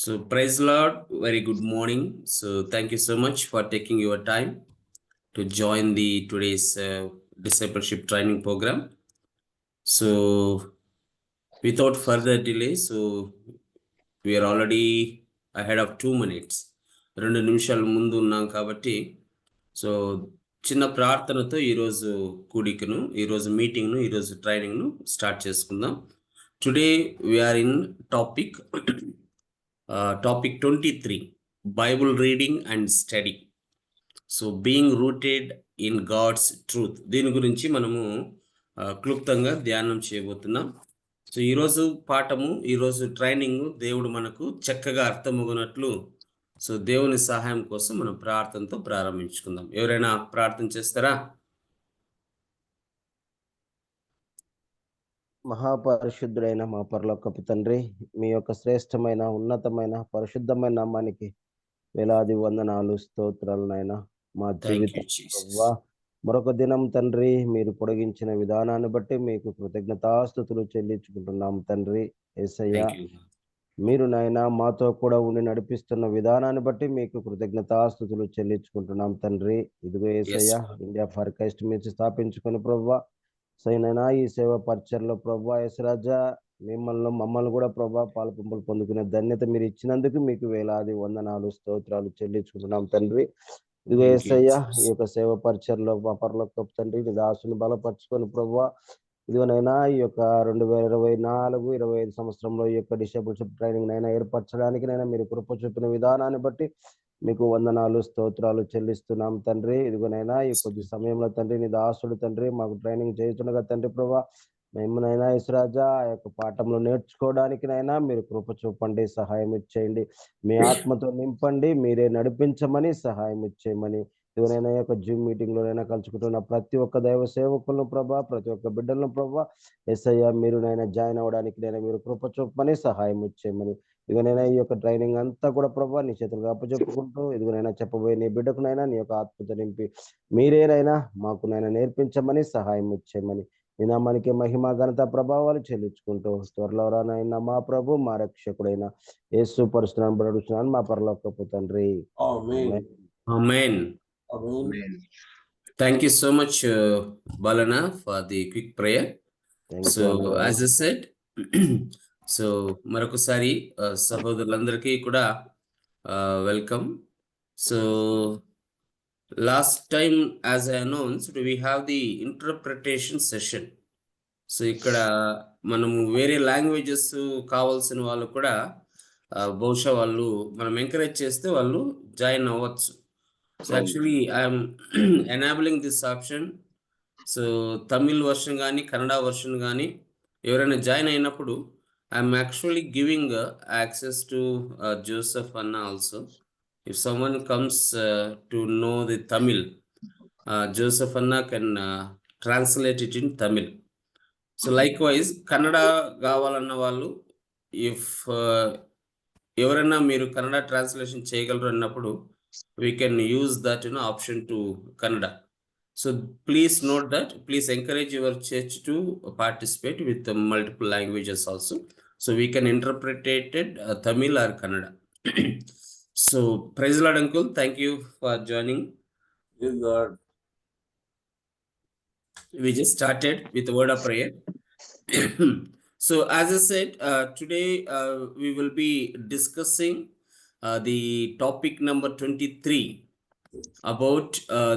So praise Lord, very good morning. So thank you so much for taking your time to join the today's discipleship training program. So without further delay, so we are already ahead of 2 minutes. 2 నిమిషాల ముందు ఉన్నాం కాబట్టి so చిన్న ప్రార్థనతో ఈరోజు కూడికను, ఈరోజు మీటింగ్ను, ఈరోజు ట్రైనింగ్ను స్టార్ట్ చేసుకుందాం. Today we are in topic 23, Bible reading and study. So being rooted in God's truth, దీని గురించి మనము క్లుప్తంగా ధ్యానం చేయబోతున్నాం. సో ఈరోజు పాఠము, ఈరోజు ట్రైనింగ్ దేవుడు మనకు చక్కగా అర్థమవునట్లు సో దేవుని సహాయం కోసం మనం ప్రార్థనతో ప్రారంభించుకుందాం. ఎవరైనా ప్రార్థన చేస్తారా? మహాపరిశుద్ధుడైన మా పరలోకపు తండ్రి, మీ యొక్క శ్రేష్టమైన ఉన్నతమైన పరిశుద్ధమైన నామానికి వేలాది వందనాలు, స్తోత్రాలు నాయన. మా జీవితం మరొక దినం తండ్రి మీరు పొడిగించిన విధానాన్ని బట్టి మీకు కృతజ్ఞతాస్తుతులు చెల్లించుకుంటున్నాం తండ్రి. యేసయ్య, మీరు నాయన మాతో కూడా ఉండి నడిపిస్తున్న విధానాన్ని బట్టి మీకు కృతజ్ఞతాస్తుతులు చెల్లించుకుంటున్నాం తండ్రి. ఇదిగో యేసయ్య, ఇండియా ఫర్ క్రైస్ట్ మీరు స్థాపించుకుని ప్రభువా సైనైనా ఈ సేవ పరిచయలో ప్రభా యేసురాజా, మమ్మల్ని కూడా ప్రభా పాలు పంపులు పొందుకునే ధన్యత మీరు ఇచ్చినందుకు మీకు వేలాది వందనాలు, స్తోత్రాలు చెల్లించుకుంటున్నాం తండ్రి. ఇదిగో యేసయ్య, ఈ యొక్క సేవ పరిచయలో మా పరలోకపు తండ్రి నీ దాసుని బలపరుచుకొని ప్రభా ఇదిగోనైనా ఈ యొక్క 2024-25 సంవత్సరంలో ఈ యొక్క డిసేబుల్షిప్ ట్రైనింగ్ నైనా ఏర్పరచడానికి నైనా మీరు కృప చూపిన విధానాన్ని బట్టి మీకు వందనాలు, స్తోత్రాలు చెల్లిస్తున్నాం తండ్రి. ఇదిగోనైనా ఈ కొద్ది సమయంలో తండ్రి నీ దాసుడు తండ్రి మాకు ట్రైనింగ్ చేస్తుండగా తండ్రి ప్రభా మేమునైనా యేసురాజా ఆ యొక్క పాఠంలో నేర్చుకోవడానికినైనా మీరు కృప చూపండి, సహాయం ఇచ్చేయండి. మీ ఆత్మతో నింపండి, మీరే నడిపించమని సహాయం ఇచ్చేయమని ఇదిగోనైనా యొక్క జూమ్ మీటింగ్ లోనైనా కలుసుకుంటున్న ప్రతి ఒక్క దైవ సేవకులను ప్రభా, ప్రతి ఒక్క బిడ్డలను ప్రభా యేసయ్య మీరునైనా జాయిన్ అవ్వడానికి నైనా మీరు కృప చూపమని సహాయం ఇచ్చేయమని ఇదిగోనైనా ఈ యొక్క ట్రైనింగ్ అంతా కూడా ప్రభా నీ చేతులుగా అప్పచెప్పుకుంటూ ఇదిగోనైనా చెప్పబోయే నీ బిడ్డకునైనా నీ యొక్క ఆత్మత నింపి మీరేనైనా మాకునైనా నేర్పించమని సహాయం ఇచ్చేయమని నీ నామానికి మహిమ ఘనత ప్రభావాలు చెల్లించుకుంటూ త్వరలో రానైనా మా ప్రభు మా రక్షకుడైన యేసు పరిశుద్ధనామమున అడుగుచున్నాను మా పరలోకపు తండ్రి. ఆమేన్. Thank you so much, Balana, for the quick prayer. So as I said, so మరొకసారి సహోదరులందరికీ కూడా welcome. So last time as I announced we have the interpretation session. So ఇక్కడ మనము వేరే లాంగ్వేజెస్ కావాల్సిన వాళ్ళు కూడా బహుశా వాళ్ళు మనం ఎంకరేజ్ చేస్తే వాళ్ళు జాయిన్ అవ్వచ్చు. So actually I'm enabling this option. So Tamil version కానీ కన్నడ వర్షన్ కానీ ఎవరైనా జాయిన్ అయినప్పుడు I'm actually giving access to Joseph అన్న also. If someone comes to know the Tamil, Joseph అన్న can translate it in Tamil. So likewise Kannada కావాలన్న వాళ్ళు if ఎవరైనా మీరు కన్నడ ట్రాన్స్లేషన్ చేయగలరు అన్నప్పుడు we can use that option to Kannada. So please note that, please encourage your church to participate with the multiple languages also. So we can interpret it Tamil or Kannada. So praise the Lord, uncle. Thank you for joining. Praise God. We just started with a word of prayer. So as I said, today we will be discussing the topic number 23 about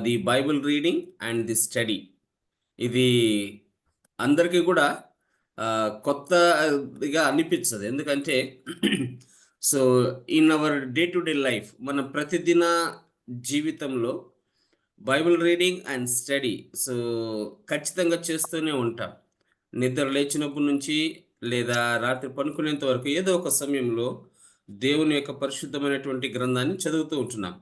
the Bible reading and the study. ఇది అందరికీ కూడా కొత్తగా అనిపించదు, ఎందుకంటే so in our day to day life మన ప్రతిదిన జీవితంలో Bible reading and study so ఖచ్చితంగా చేస్తూనే ఉంటాం. నిద్ర లేచినప్పటి నుంచి లేదా రాత్రి పనుకునేంత వరకు ఏదో ఒక సమయంలో దేవుని యొక్క పరిశుద్ధమైనటువంటి గ్రంథాన్ని చదువుతూ ఉంటున్నాం.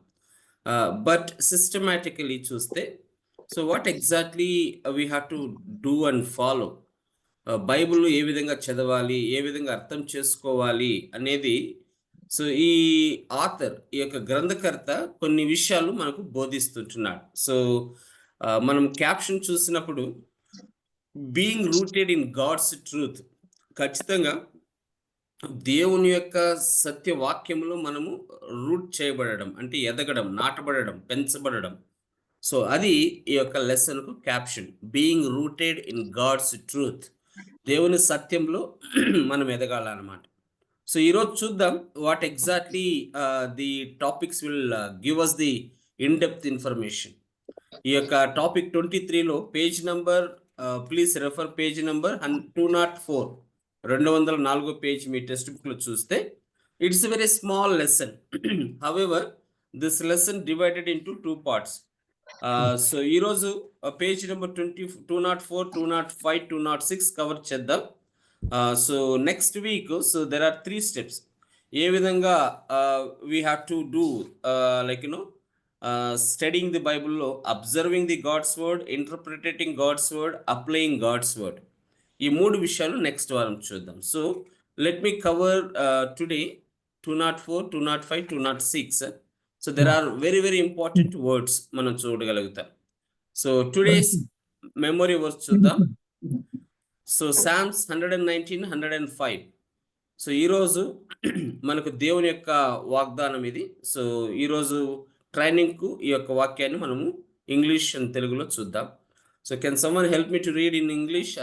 బట్ సిస్టమాటికలీ చూస్తే so what exactly we have to do and follow, Bible ఏ విధంగా చదవాలి, ఏ విధంగా అర్థం చేసుకోవాలి అనేది సో ఈ ఆథర్, ఈ యొక్క గ్రంథకర్త కొన్ని విషయాలు మనకు బోధిస్తుంటున్నాడు. సో మనం క్యాప్షన్ చూసినప్పుడు being rooted in God's truth, ఖచ్చితంగా దేవుని యొక్క సత్య వాక్యములో మనము రూట్ చేయబడడం, అంటే ఎదగడం, నాటబడడం, పెంచబడడం. సో అది ఈ యొక్క లెసన్కు caption, being rooted in God's truth. దేవుని సత్యంలో మనం ఎదగాలన్నమాట. సో ఈరోజు చూద్దాం what exactly the topics will give us the in depth information. ఈ యొక్క టాపిక్ 23లో page number, please refer page number 204, 204 page మీ టెక్స్ట్ బుక్లో చూస్తే it's very small lesson. However this lesson divided into 2 parts. So ఈరోజు page number 204, 205, 206 cover చేద్దాం. So next week, so there are 3 steps. ఏ విధంగా we have to do like studying the బైబుల్లో, observing the God's word, interpretating God's word, applying God's word. ఈ 3 విషయాలు next వారం చూద్దాం. So let me cover today 204, 205, 206. So there are very very important words మనం చూడగలుగుతాం. So today's memory words చూద్దాం. So Psalms 119, 105. So ఈరోజు మనకు దేవుని యొక్క వాగ్దానం ఇది. సో ఈరోజు ట్రైనింగ్కు ఈ యొక్క వాక్యాన్ని మనము ఇంగ్లీష్ అండ్ తెలుగులో చూద్దాం. So can someone help me to read in English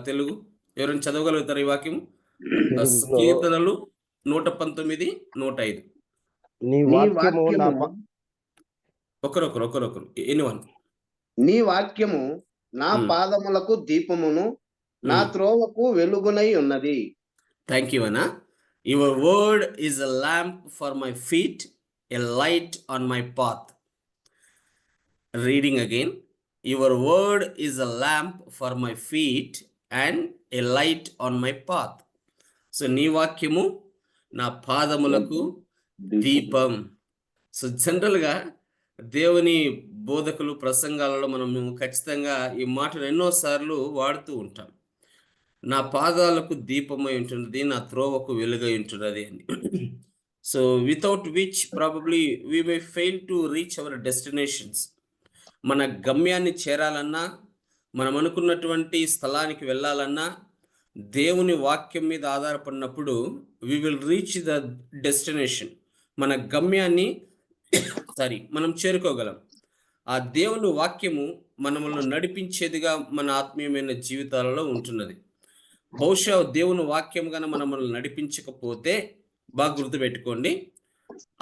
Telugu? ఎవరైనా చదవగలుగుతారు ఈ వాక్యం? కీర్తనలు 119, 105. నీ వాక్యము నా ఒకరొకరు ఎనీవన్. నీ వాక్యము నా పాదములకు దీపమును, నా త్రోవకు వెలుగునై ఉన్నది. థ్యాంక్ యూ అన్నా. Your word is a lamp for my feet, a light on my path. Reading again. Your word is a lamp for my feet and a light on my path. So నీ వాక్యము నా పాదములకు దీపం. So జనరల్గా దేవుని బోధకులు ప్రసంగాలలో మనము ఖచ్చితంగా ఈ మాటను ఎన్నోసార్లు వాడుతూ ఉంటాం. నా పాదాలకు దీపమై ఉంటున్నది, నా త్రోవకు వెలుగై ఉంటున్నది అని. So without which probably we may fail to reach our destinations. మన గమ్యాన్ని చేరాలన్నా, మనం అనుకున్నటువంటి స్థలానికి వెళ్ళాలన్నా, దేవుని వాక్యం మీద ఆధారపడినప్పుడు we will reach the destination. మన గమ్యాన్ని మనం చేరుకోగలం. ఆ దేవుని వాక్యము మనల్ని నడిపించేదిగా మన ఆత్మీయమైన జీవితాలలో ఉంటున్నది. బహుశా దేవుని వాక్యం గాన మనల్ని నడిపించకపోతే, బాగా గుర్తుపెట్టుకోండి,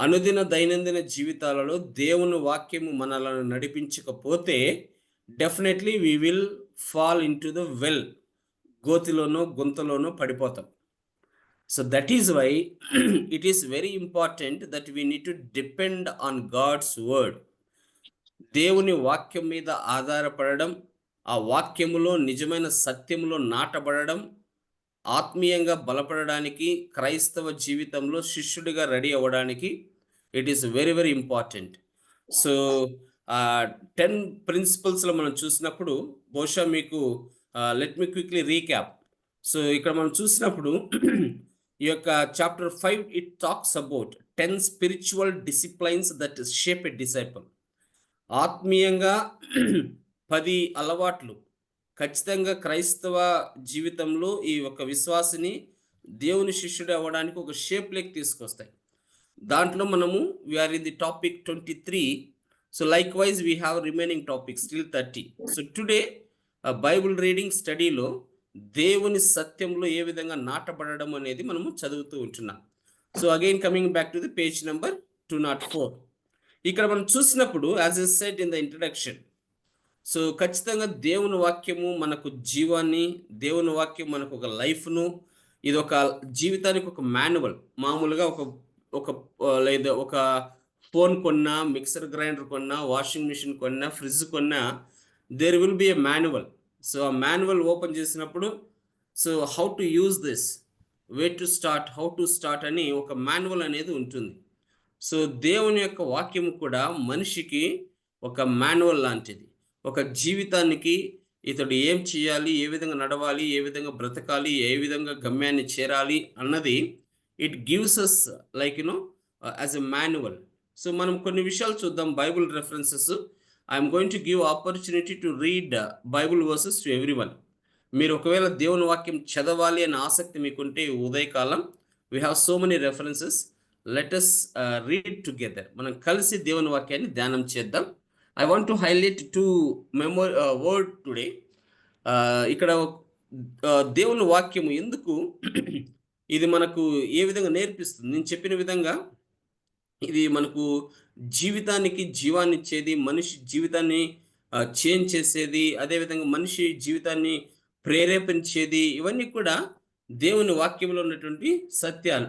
అనుదిన దైనందిన జీవితాలలో దేవుని వాక్యము మనల్ని నడిపించకపోతే definitely we will fall into the well, గోతిలోనో గుంతలోనో పడిపోతాం. So that is why it is very important that we need to depend on God's word. దేవుని వాక్యం మీద ఆధారపడడం, ఆ వాక్యములో నిజమైన సత్యములో నాటబడడం, ఆత్మీయంగా బలపడడానికి, క్రైస్తవ జీవితంలో శిష్యుడిగా రెడీ అవ్వడానికి it is very very important. So 10 ప్రిన్సిపల్స్లో మనం చూసినప్పుడు బహుశా మీకు let me quickly recap. So ఇక్కడ మనం చూసినప్పుడు ఈ యొక్క chapter 5 it talks about 10 spiritual disciplines that shape a disciple. ఆత్మీయంగా 10 అలవాట్లు ఖచ్చితంగా క్రైస్తవ జీవితంలో ఈ యొక్క విశ్వాసిని దేవుని శిష్యుడు అవ్వడానికి ఒక షేప్ లెక్ తీసుకొస్తాయి. దాంట్లో మనము we are in the topic 23. So likewise we have remaining topics still 30. So today Bible reading స్టడీలో దేవుని సత్యంలో ఏ విధంగా నాటబడడం అనేది మనము చదువుతూ ఉంటున్నాం. So again coming back to the page number 204. ఇక్కడ మనం చూసినప్పుడు as a said in the introduction, so ఖచ్చితంగా దేవుని వాక్యము మనకు జీవాన్ని, దేవుని వాక్యం మనకు ఒక లైఫ్ను, ఇది ఒక జీవితానికి ఒక మాన్యువల్. మామూలుగా ఒక లేదా ఒక ఫోన్ కొన్నా, మిక్సర్ గ్రైండర్ కొన్నా, వాషింగ్ మిషన్ కొన్నా, ఫ్రిడ్జ్ కొన్నా, there will be a manual. So ఆ మాన్యువల్ ఓపెన్ చేసినప్పుడు so how to use this, way to start, how to start అని ఒక మాన్యువల్ అనేది ఉంటుంది. సో దేవుని యొక్క వాక్యం కూడా మనిషికి ఒక మాన్యువల్ లాంటిది. ఒక జీవితానికి ఇతడు ఏం చేయాలి, ఏ విధంగా నడవాలి, ఏ విధంగా బ్రతకాలి, ఏ విధంగా గమ్యాన్ని చేరాలి అన్నది it gives us like as a manual. So మనం కొన్ని విషయాలు చూద్దాం, Bible references. I'm going to give opportunity to read Bible verses to everyone. మీరు ఒకవేళ దేవుని వాక్యం చదవాలి అనే ఆసక్తి మీకుంటే ఉదయకాలం We have so many references. Let us read together. మనం కలిసి దేవుని వాక్యాన్ని ధ్యానం చేద్దాం. I want to highlight two word today. ఇక్కడ దేవుని వాక్యము ఎందుకు ఇది మనకు ఏ విధంగా నేర్పిస్తుంది? నేను చెప్పిన విధంగా ఇది మనకు జీవితానికి జీవాన్ని ఇచ్చేది, మనిషి జీవితాన్ని చేంజ్ చేసేది, అదేవిధంగా మనిషి జీవితాన్ని ప్రేరేపించేది, ఇవన్నీ కూడా దేవుని వాక్యంలో ఉన్నటువంటి సత్యాలు.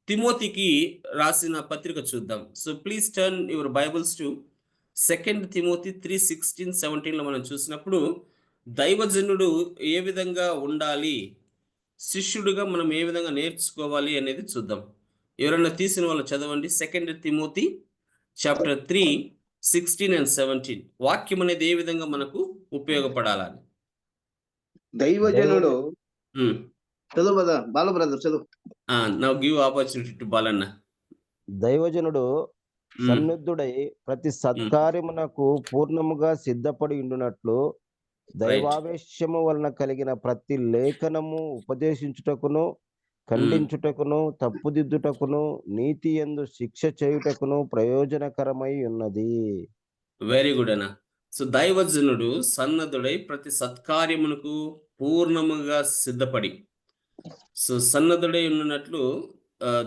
తిమోతికి రాసిన పత్రిక చూద్దాం. So please turn your Bibles to 2 Timothy 3:16-17 మనం చూసినప్పుడు దైవజనుడు ఏ విధంగా ఉండాలి, శిష్యుడిగా మనం ఏ విధంగా నేర్చుకోవాలి అనేది చూద్దాం. ఎవరైనా తీసిన వాళ్ళు చదవండి. 2 తిమోతి చాప్టర్ 3:16-17 వాక్యం అనేది ఏ విధంగా మనకు ఉపయోగపడాలని. దైవజనుడు చదువు కదా బాల బ్రదర్, చదువు. నౌ గివ్ ఆపర్చునిటీ టు బాలన్న. దైవజనుడు సన్నిధుడై ప్రతి సత్కార్యమునకు పూర్ణముగా సిద్ధపడి ఉండునట్లు దైవావేశము వలన కలిగిన ప్రతి లేఖనము ఉపదేశించుటకును, ఖండించుటకును, తప్పుదిద్దుటకును, నీతి యందు శిక్ష చేయుటకును ప్రయోజనకరమై ఉన్నది. వెరీ గుడ్ అన్న. సో దైవజనుడు సన్నద్ధుడై ప్రతి సత్కార్యమునకు పూర్ణముగా సిద్ధపడి, సో సన్నద్ధుడై ఉన్నట్లు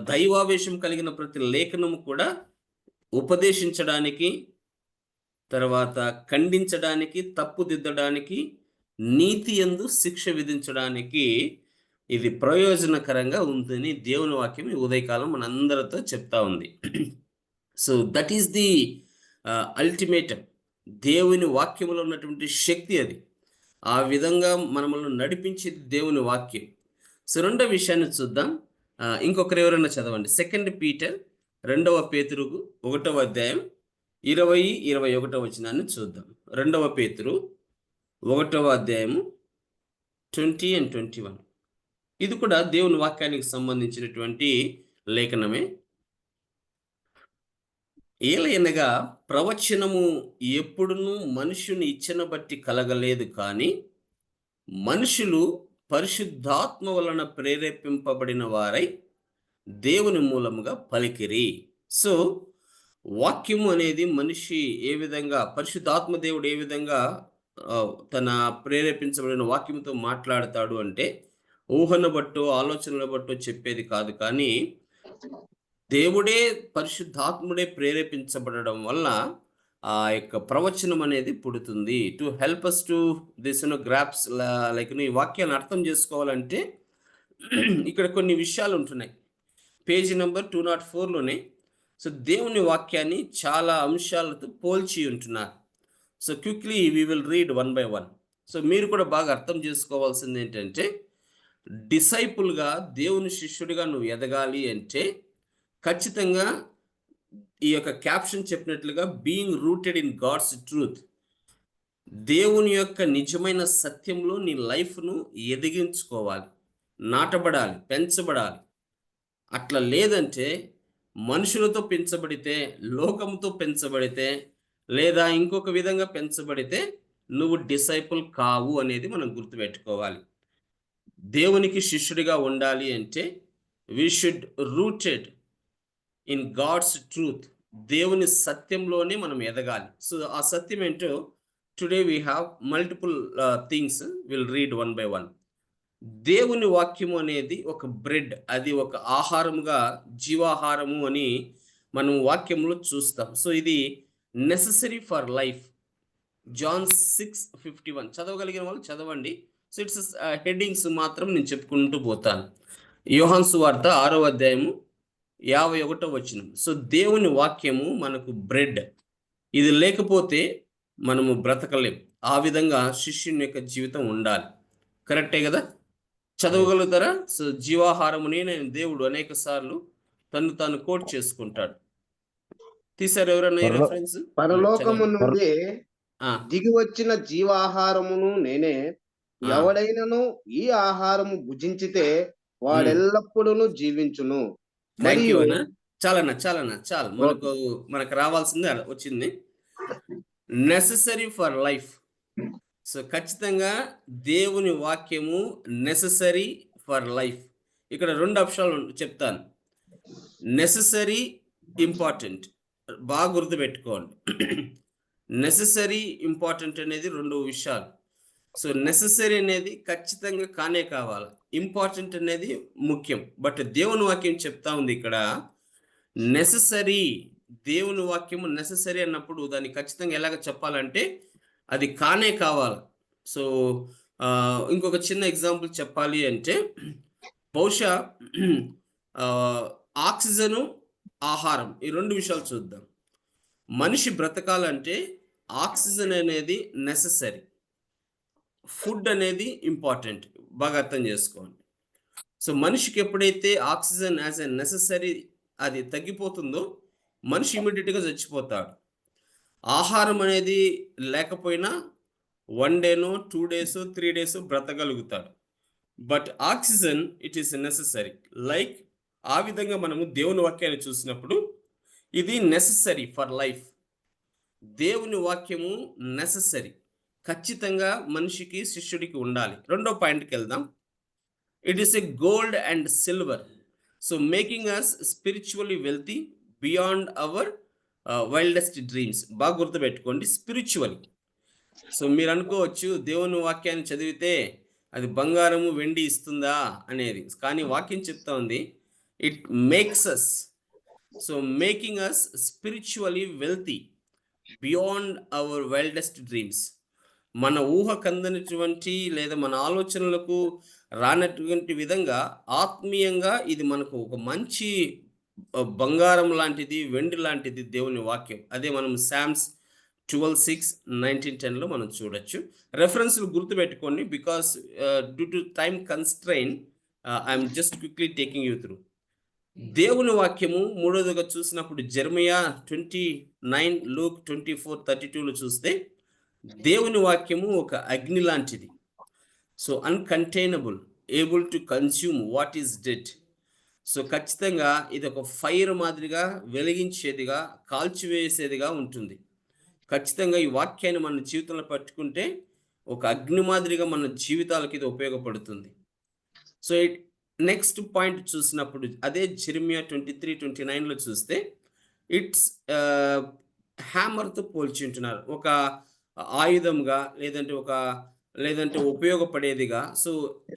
దైవావేశం కలిగిన ప్రతి లేఖనము కూడా ఉపదేశించడానికి, తర్వాత ఖండించడానికి, తప్పుదిద్దడానికి, నీతి యందు శిక్ష విధించడానికి ఇది ప్రయోజనకరంగా ఉందని దేవుని వాక్యం ఈ ఉదయకాలం మనందరితో చెప్తా ఉంది. So that is the ultimatum. దేవుని వాక్యంలో ఉన్నటువంటి శక్తి అది. ఆ విధంగా మనల్ని నడిపించేది దేవుని వాక్యం. సో రెండో విషయాన్ని చూద్దాం. ఇంకొకరు ఎవరైనా చదవండి. 2 పీటర్ 2వ పేతురుకు 1వ అధ్యాయం 20-21 వచనాన్ని చూద్దాం. 2వ పేతురు 1వ అధ్యాయము 20 and 21. ఇది కూడా దేవుని వాక్యానికి సంబంధించినటువంటి లేఖనమే. ఏలయనగా ప్రవచనము ఎప్పుడునూ మనుషుని ఇచ్చను బట్టి కలగలేదు, కానీ మనుషులు పరిశుద్ధాత్మ వలన ప్రేరేపింపబడిన వారై దేవుని మూలముగా పలికిరి. సో వాక్యము అనేది మనిషి ఏ విధంగా, పరిశుద్ధాత్మ దేవుడు ఏ విధంగా తన ప్రేరేపించబడిన వాక్యంతో మాట్లాడతాడు అంటే ఊహను బట్టో ఆలోచనల బట్టో చెప్పేది కాదు, కానీ దేవుడే పరిశుద్ధాత్ముడే ప్రేరేపించబడడం వల్ల ఆ యొక్క ప్రవచనం అనేది పుడుతుంది. To help us to this grasps, like ఈ వాక్యాన్ని అర్థం చేసుకోవాలంటే ఇక్కడ కొన్ని విషయాలు ఉంటున్నాయి. పేజీ నెంబర్ 204లోనే సో దేవుని వాక్యాన్ని చాలా అంశాలతో పోల్చి ఉంటున్నారు. So quickly we will read 1 by 1. సో మీరు కూడా బాగా అర్థం చేసుకోవాల్సింది ఏంటంటే, డిసైపుల్గా దేవుని శిష్యుడిగా నువ్వు ఎదగాలి అంటే ఖచ్చితంగా ఈ యొక్క క్యాప్షన్ చెప్పినట్లుగా being rooted in God's truth, దేవుని యొక్క నిజమైన సత్యంలో నీ లైఫ్ను ఎదిగించుకోవాలి, నాటబడాలి, పెంచబడాలి. అట్లా లేదంటే మనుషులతో పెంచబడితే, లోకంతో పెంచబడితే, లేదా ఇంకొక విధంగా పెంచబడితే నువ్వు డిసైపుల్ కావు అనేది మనం గుర్తుపెట్టుకోవాలి. దేవునికి శిష్యుడిగా ఉండాలి అంటే we should rooted in God's truth, దేవుని సత్యంలోనే మనం ఎదగాలి. సో ఆ సత్యం ఏంటో today we have multiple things, will read 1 by 1. దేవుని వాక్యము అనేది ఒక బ్రెడ్, అది ఒక ఆహారముగా, జీవాహారము అని మనం వాక్యంలో చూస్తాం. సో ఇది నెససరీ ఫర్ లైఫ్. జాన్ 6:51 చదవగలిగిన వాళ్ళు చదవండి. సో ఇట్స్ హెడ్డింగ్స్ మాత్రం నేను చెప్పుకుంటూ పోతాను. యోహాను సువార్త 6వ అధ్యాయము 51వ వచనం. సో దేవుని వాక్యము మనకు బ్రెడ్, ఇది లేకపోతే మనము బ్రతకలేం. ఆ విధంగా శిష్యుని యొక్క జీవితం ఉండాలి. కరెక్టే కదా? చదవగలుగుతారా? సో జీవాహారమునే నేను దేవుడు అనేక సార్లు తను తాను కోట్ చేసుకుంటాడు. తీసారు ఎవరన్నా ఈ రెఫరెన్స్? పరలోకము నుండి దిగి వచ్చిన జీవాహారమును నేనే, ఎవడైనను ఈ ఆహారము భుజించితే వాడెల్లప్పుడూ జీవించును. చాలు మనకు రావాల్సింది వచ్చింది. Necessary for life. సో ఖచ్చితంగా దేవుని వాక్యము నెససరీ ఫర్ లైఫ్. ఇక్కడ 2 అంశాలు చెప్తాను. Necessary, important. బాగా గుర్తుపెట్టుకోండి. నెసెసరీ, ఇంపార్టెంట్ అనేది 2 విషయాలు. సో నెసెసరీ అనేది ఖచ్చితంగా కానే కావాలి. ఇంపార్టెంట్ అనేది ముఖ్యం. బట్ దేవుని వాక్యం చెప్తా ఉంది ఇక్కడ నెసెసరీ. దేవుని వాక్యము నెసెసరీ అన్నప్పుడు దాన్ని ఖచ్చితంగా ఎలాగ చెప్పాలంటే అది కానే కావాలి. సో ఇంకొక చిన్న ఎగ్జాంపుల్ చెప్పాలి అంటే బహుశా ఆక్సిజను, ఆహారం, ఈ 2 విషయాలు చూద్దాం. మనిషి బ్రతకాలంటే ఆక్సిజన్ అనేది నెసెసరీ, ఫుడ్ అనేది ఇంపార్టెంట్. బాగా అర్థం చేసుకోండి. సో మనిషికి ఎప్పుడైతే ఆక్సిజన్ యాజ్ ఎ నెసెసరీ అది తగ్గిపోతుందో మనిషి ఇమీడియట్గా చచ్చిపోతాడు. ఆహారం అనేది లేకపోయినా 1 డేనో 2 డేస్ 3 డేస్ బ్రతకగలుగుతాడు. But oxygen it is necessary. Like ఆ విధంగా మనము దేవుని వాక్యాన్ని చూసినప్పుడు ఇది నెసెసరీ ఫర్ లైఫ్. దేవుని వాక్యము నెసెసరీ, ఖచ్చితంగా మనిషికి, శిష్యుడికి ఉండాలి. 2వ పాయింట్కి వెళ్దాం. It is a gold and silver. So making us spiritually wealthy beyond our wildest dreams. బాగా గుర్తుపెట్టుకోండి, స్పిరిచువల్. సో మీరు అనుకోవచ్చు దేవుని వాక్యాన్ని చదివితే అది బంగారము, వెండి ఇస్తుందా అనేది. కానీ వాక్యం చెప్తా ఉంది it makes us, so making us spiritually wealthy beyond our wildest dreams. మన ఊహకు అందనటువంటి లేదా మన ఆలోచనలకు రానటువంటి విధంగా ఆత్మీయంగా ఇది మనకు ఒక మంచి బంగారం లాంటిది, వెండి లాంటిది దేవుని వాక్యం. అదే మనం సామ్స్ 12:6, 19:10లో మనం చూడొచ్చు. రెఫరెన్స్లు గుర్తుపెట్టుకోండి because due to time constraint I'm just quickly taking you through. దేవుని వాక్యము మూడోదిగా చూసినప్పుడు జెర్మియా 29, లూక్ 24:32లో చూస్తే దేవుని వాక్యము ఒక అగ్ని లాంటిది. So uncontainable, able to consume what is dead. So ఖచ్చితంగా ఇది ఒక ఫైర్ మాదిరిగా వెలిగించేదిగా, కాల్చివేసేదిగా ఉంటుంది. ఖచ్చితంగా ఈ వాక్యాన్ని మన జీవితంలో పట్టుకుంటే ఒక అగ్ని మాదిరిగా మన జీవితాలకి ఇది ఉపయోగపడుతుంది. సో నెక్స్ట్ పాయింట్ చూసినప్పుడు అదే జెర్మియా 23:29లో చూస్తే ఇట్స్ హ్యామర్తో పోల్చి ఉంటున్నారు. ఒక ఆయుధంగా లేదంటే ఉపయోగపడేదిగా. So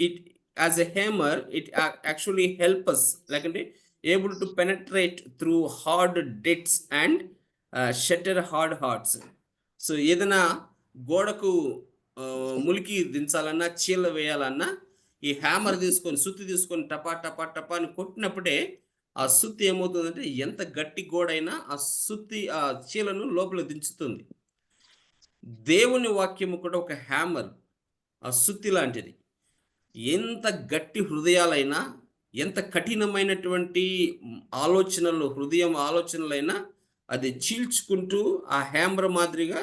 it as a hammer it actually help us లేకంటే able to penetrate through hard debts and shatter hard hearts. So ఏదైనా గోడకు ములికి దించాలన్నా, చీల వేయాలన్నా ఈ హ్యామర్ తీసుకొని, సుత్తి తీసుకొని టపా టపా టపా అని కొట్టినప్పుడే ఆ సుత్తి ఏమవుతుందంటే ఎంత గట్టి గోడైనా ఆ సుత్తి ఆ చీలను లోపల దించుతుంది. దేవుని వాక్యము కూడా ఒక హ్యామర్, ఆ సుత్తి లాంటిది. ఎంత గట్టి హృదయాలైనా, ఎంత కఠినమైనటువంటి హృదయం ఆలోచనలైనా అది చీల్చుకుంటూ ఆ హ్యామర్ మాదిరిగా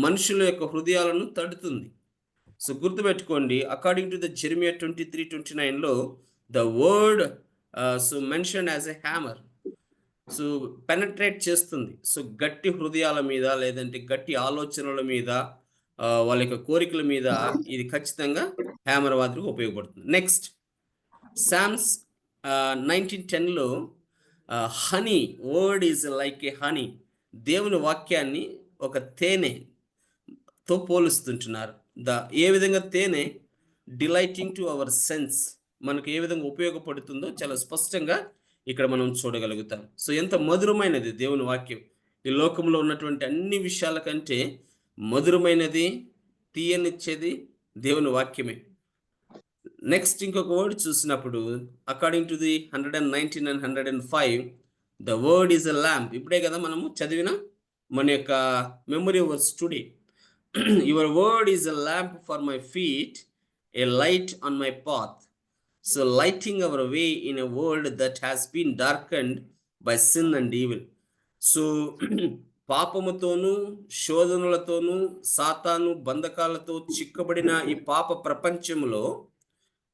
మనుషుల యొక్క హృదయాలను తడుతుంది. సో గుర్తుపెట్టుకోండి, అకార్డింగ్ టు ద జెర్మియా 23:29లో the word so mention as a hammer. So penetrate చేస్తుంది. సో గట్టి హృదయాల మీద లేదంటే గట్టి ఆలోచనల మీద, వాళ్ళ యొక్క కోరికల మీద ఇది ఖచ్చితంగా హ్యామర్ మాదిరిగా ఉపయోగపడుతుంది. నెక్స్ట్ సామ్స్ 19:10లో honey, word is like a honey. దేవుని వాక్యాన్ని ఒక తేనెతో పోలుస్తుంటున్నారు. ఏ విధంగా తేనె డిలైటింగ్ టు అవర్ సెన్స్, మనకు ఏ విధంగా ఉపయోగపడుతుందో చాలా స్పష్టంగా ఇక్కడ మనం చూడగలుగుతాం. సో ఎంత మధురమైనది దేవుని వాక్యం. ఈ లోకంలో ఉన్నటువంటి అన్ని విషయాల కంటే మధురమైనది, తీయనిచ్చేది దేవుని వాక్యమే. నెక్స్ట్ ఇంకొక వర్డ్ చూసినప్పుడు according to the 119 and 105 the word is a lamp. ఇప్పుడే కదా మనము చదివిన మన యొక్క memory verse today. Your word is a lamp for my feet, a light on my path. So lighting our way in a world that has been darkened by sin and evil. So పాపముతోనూ, శోధనలతోనూ, సాతాను బంధకాలతో చిక్కబడిన ఈ పాప ప్రపంచంలో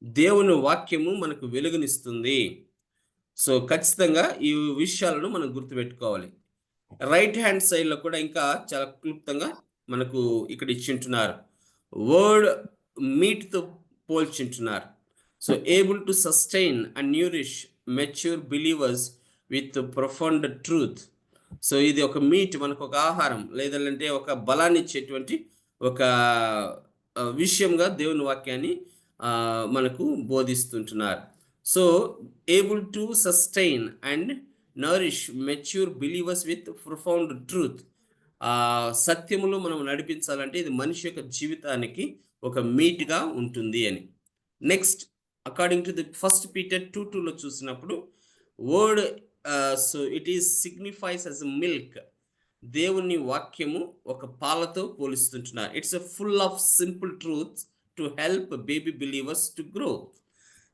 దేవుని వాక్యము మనకు వెలుగునిస్తుంది. సో ఖచ్చితంగా ఈ విషయాలను మనం గుర్తుపెట్టుకోవాలి. రైట్ హ్యాండ్ సైడ్లో కూడా ఇంకా చాలా క్లుప్తంగా మనకు ఇక్కడ ఇచ్చింటున్నారు. వర్డ్ మీట్తో పోల్చింటున్నారు. So able to sustain and nourish mature believers with profound truth. So ఇది ఒక మీట్, మనకు ఒక ఆహారం, లేదంటే ఒక బలాన్ని ఇచ్చేటువంటి ఒక విషయంగా దేవుని వాక్యాన్ని మనకు బోధిస్తుంటున్నారు. So able to sustain and nourish mature believers with profound truth. సత్యములు మనం నడిపించాలంటే ఇది మనిషి యొక్క జీవితానికి ఒక మీట్గా ఉంటుంది అని. Next, according to the 1 Peter 2:2లో చూసినప్పుడు word so it is signifies as milk. దేవుని వాక్యము ఒక పాలతో పోలిస్తుంటున్నారు. It's full of simple truths to help baby believers to grow.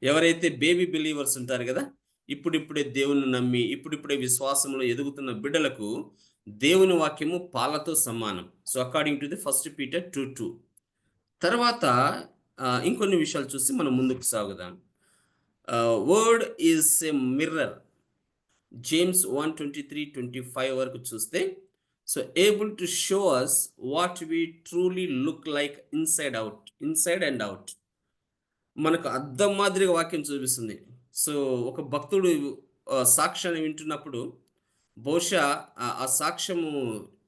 ఎవరైతే బేబీ బిలీవర్స్ ఉంటారు కదా, ఇప్పుడిప్పుడే దేవుని నమ్మి ఇప్పుడిప్పుడే విశ్వాసంలో ఎదుగుతున్న బిడ్డలకు దేవుని వాక్యము పాలతో సమానం. So according to the 1 Peter 2:2. తర్వాత ఇంకొన్ని విషయాలు చూసి మనం ముందుకు సాగుదాం. Word is a mirror. James 1:23-25 వరకు చూస్తే, so able to show us what we truly look like inside and out. మనకు అద్దం మాదిరిగా వాక్యం చూపిస్తుంది. సో ఒక భక్తుడు సాక్ష్యాన్ని వింటున్నప్పుడు బహుశా ఆ సాక్ష్యము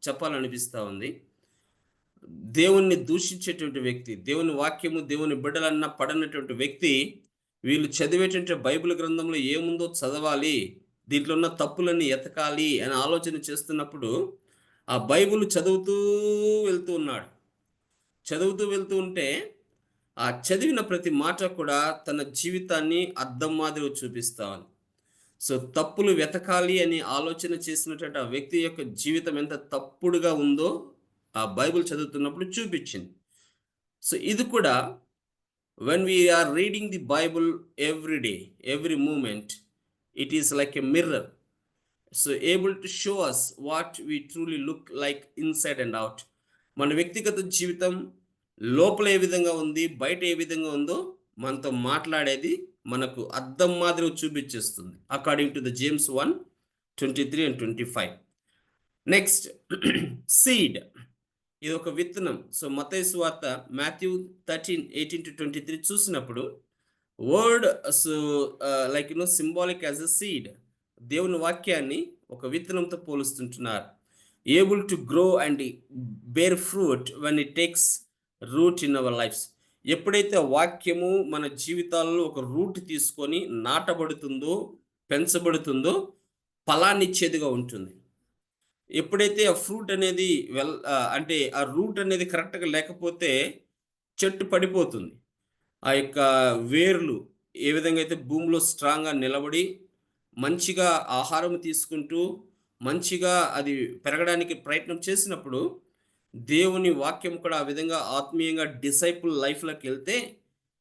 చెప్పాలనిపిస్తూ ఉంది. దేవుణ్ణి దూషించేటువంటి వ్యక్తి, దేవుని వాక్యము దేవుని బిడ్డలన్నా పడనటువంటి వ్యక్తి వీళ్ళు చదివేటువంటి బైబిల్ గ్రంథంలో ఏముందో చదవాలి, దీంట్లో ఉన్న తప్పులన్నీ ఎతకాలి అని ఆలోచన చేస్తున్నప్పుడు ఆ బైబిల్ చదువుతూ వెళ్తూ ఉంటే ఆ చదివిన ప్రతి మాట కూడా తన జీవితాన్ని అద్దం మాదిరి చూపిస్తామని. సో తప్పులు వెతకాలి అని ఆలోచన చేసినటువంటి ఆ వ్యక్తి యొక్క జీవితం ఎంత తప్పుడుగా ఉందో ఆ బైబిల్ చదువుతున్నప్పుడు చూపించింది. సో ఇది కూడా when we are reading the Bible every day, every moment, it is like a mirror. So able to show us what we truly look like inside and out. మన వ్యక్తిగత జీవితం లోపల ఏ విధంగా ఉంది, బయట ఏ విధంగా ఉందో మనతో మాట్లాడేది మనకు అద్దం మాదిరి చూపించేస్తుంది. According to the James 1:23 and 25. Next, seed. ఇది ఒక విత్తనం. సో మత్తయి సువార్త మాథ్యూ 13:18-23 చూసినప్పుడు word so like symbolic as a seed. దేవుని వాక్యాన్ని ఒక విత్తనంతో పోలుస్తుంటున్నారు. Able to grow and bear fruit when it takes root in our lifes. ఎప్పుడైతే వాక్యము మన జీవితాల్లో ఒక రూట్ తీసుకొని నాటబడుతుందో, పెంచబడుతుందో, ఫలాన్నిచ్చేదిగా ఉంటుంది. ఎప్పుడైతే ఆ ఫ్రూట్ అనేది అంటే ఆ రూట్ అనేది కరెక్ట్గా లేకపోతే చెట్టు పడిపోతుంది. ఆ యొక్క వేర్లు ఏ విధంగా అయితే భూమిలో స్ట్రాంగ్గా నిలబడి మంచిగా ఆహారం తీసుకుంటూ మంచిగా అది పెరగడానికి ప్రయత్నం చేసినప్పుడు దేవుని వాక్యం కూడా ఆ విధంగా ఆత్మీయంగా డిసైపుల్ లైఫ్లోకి వెళ్తే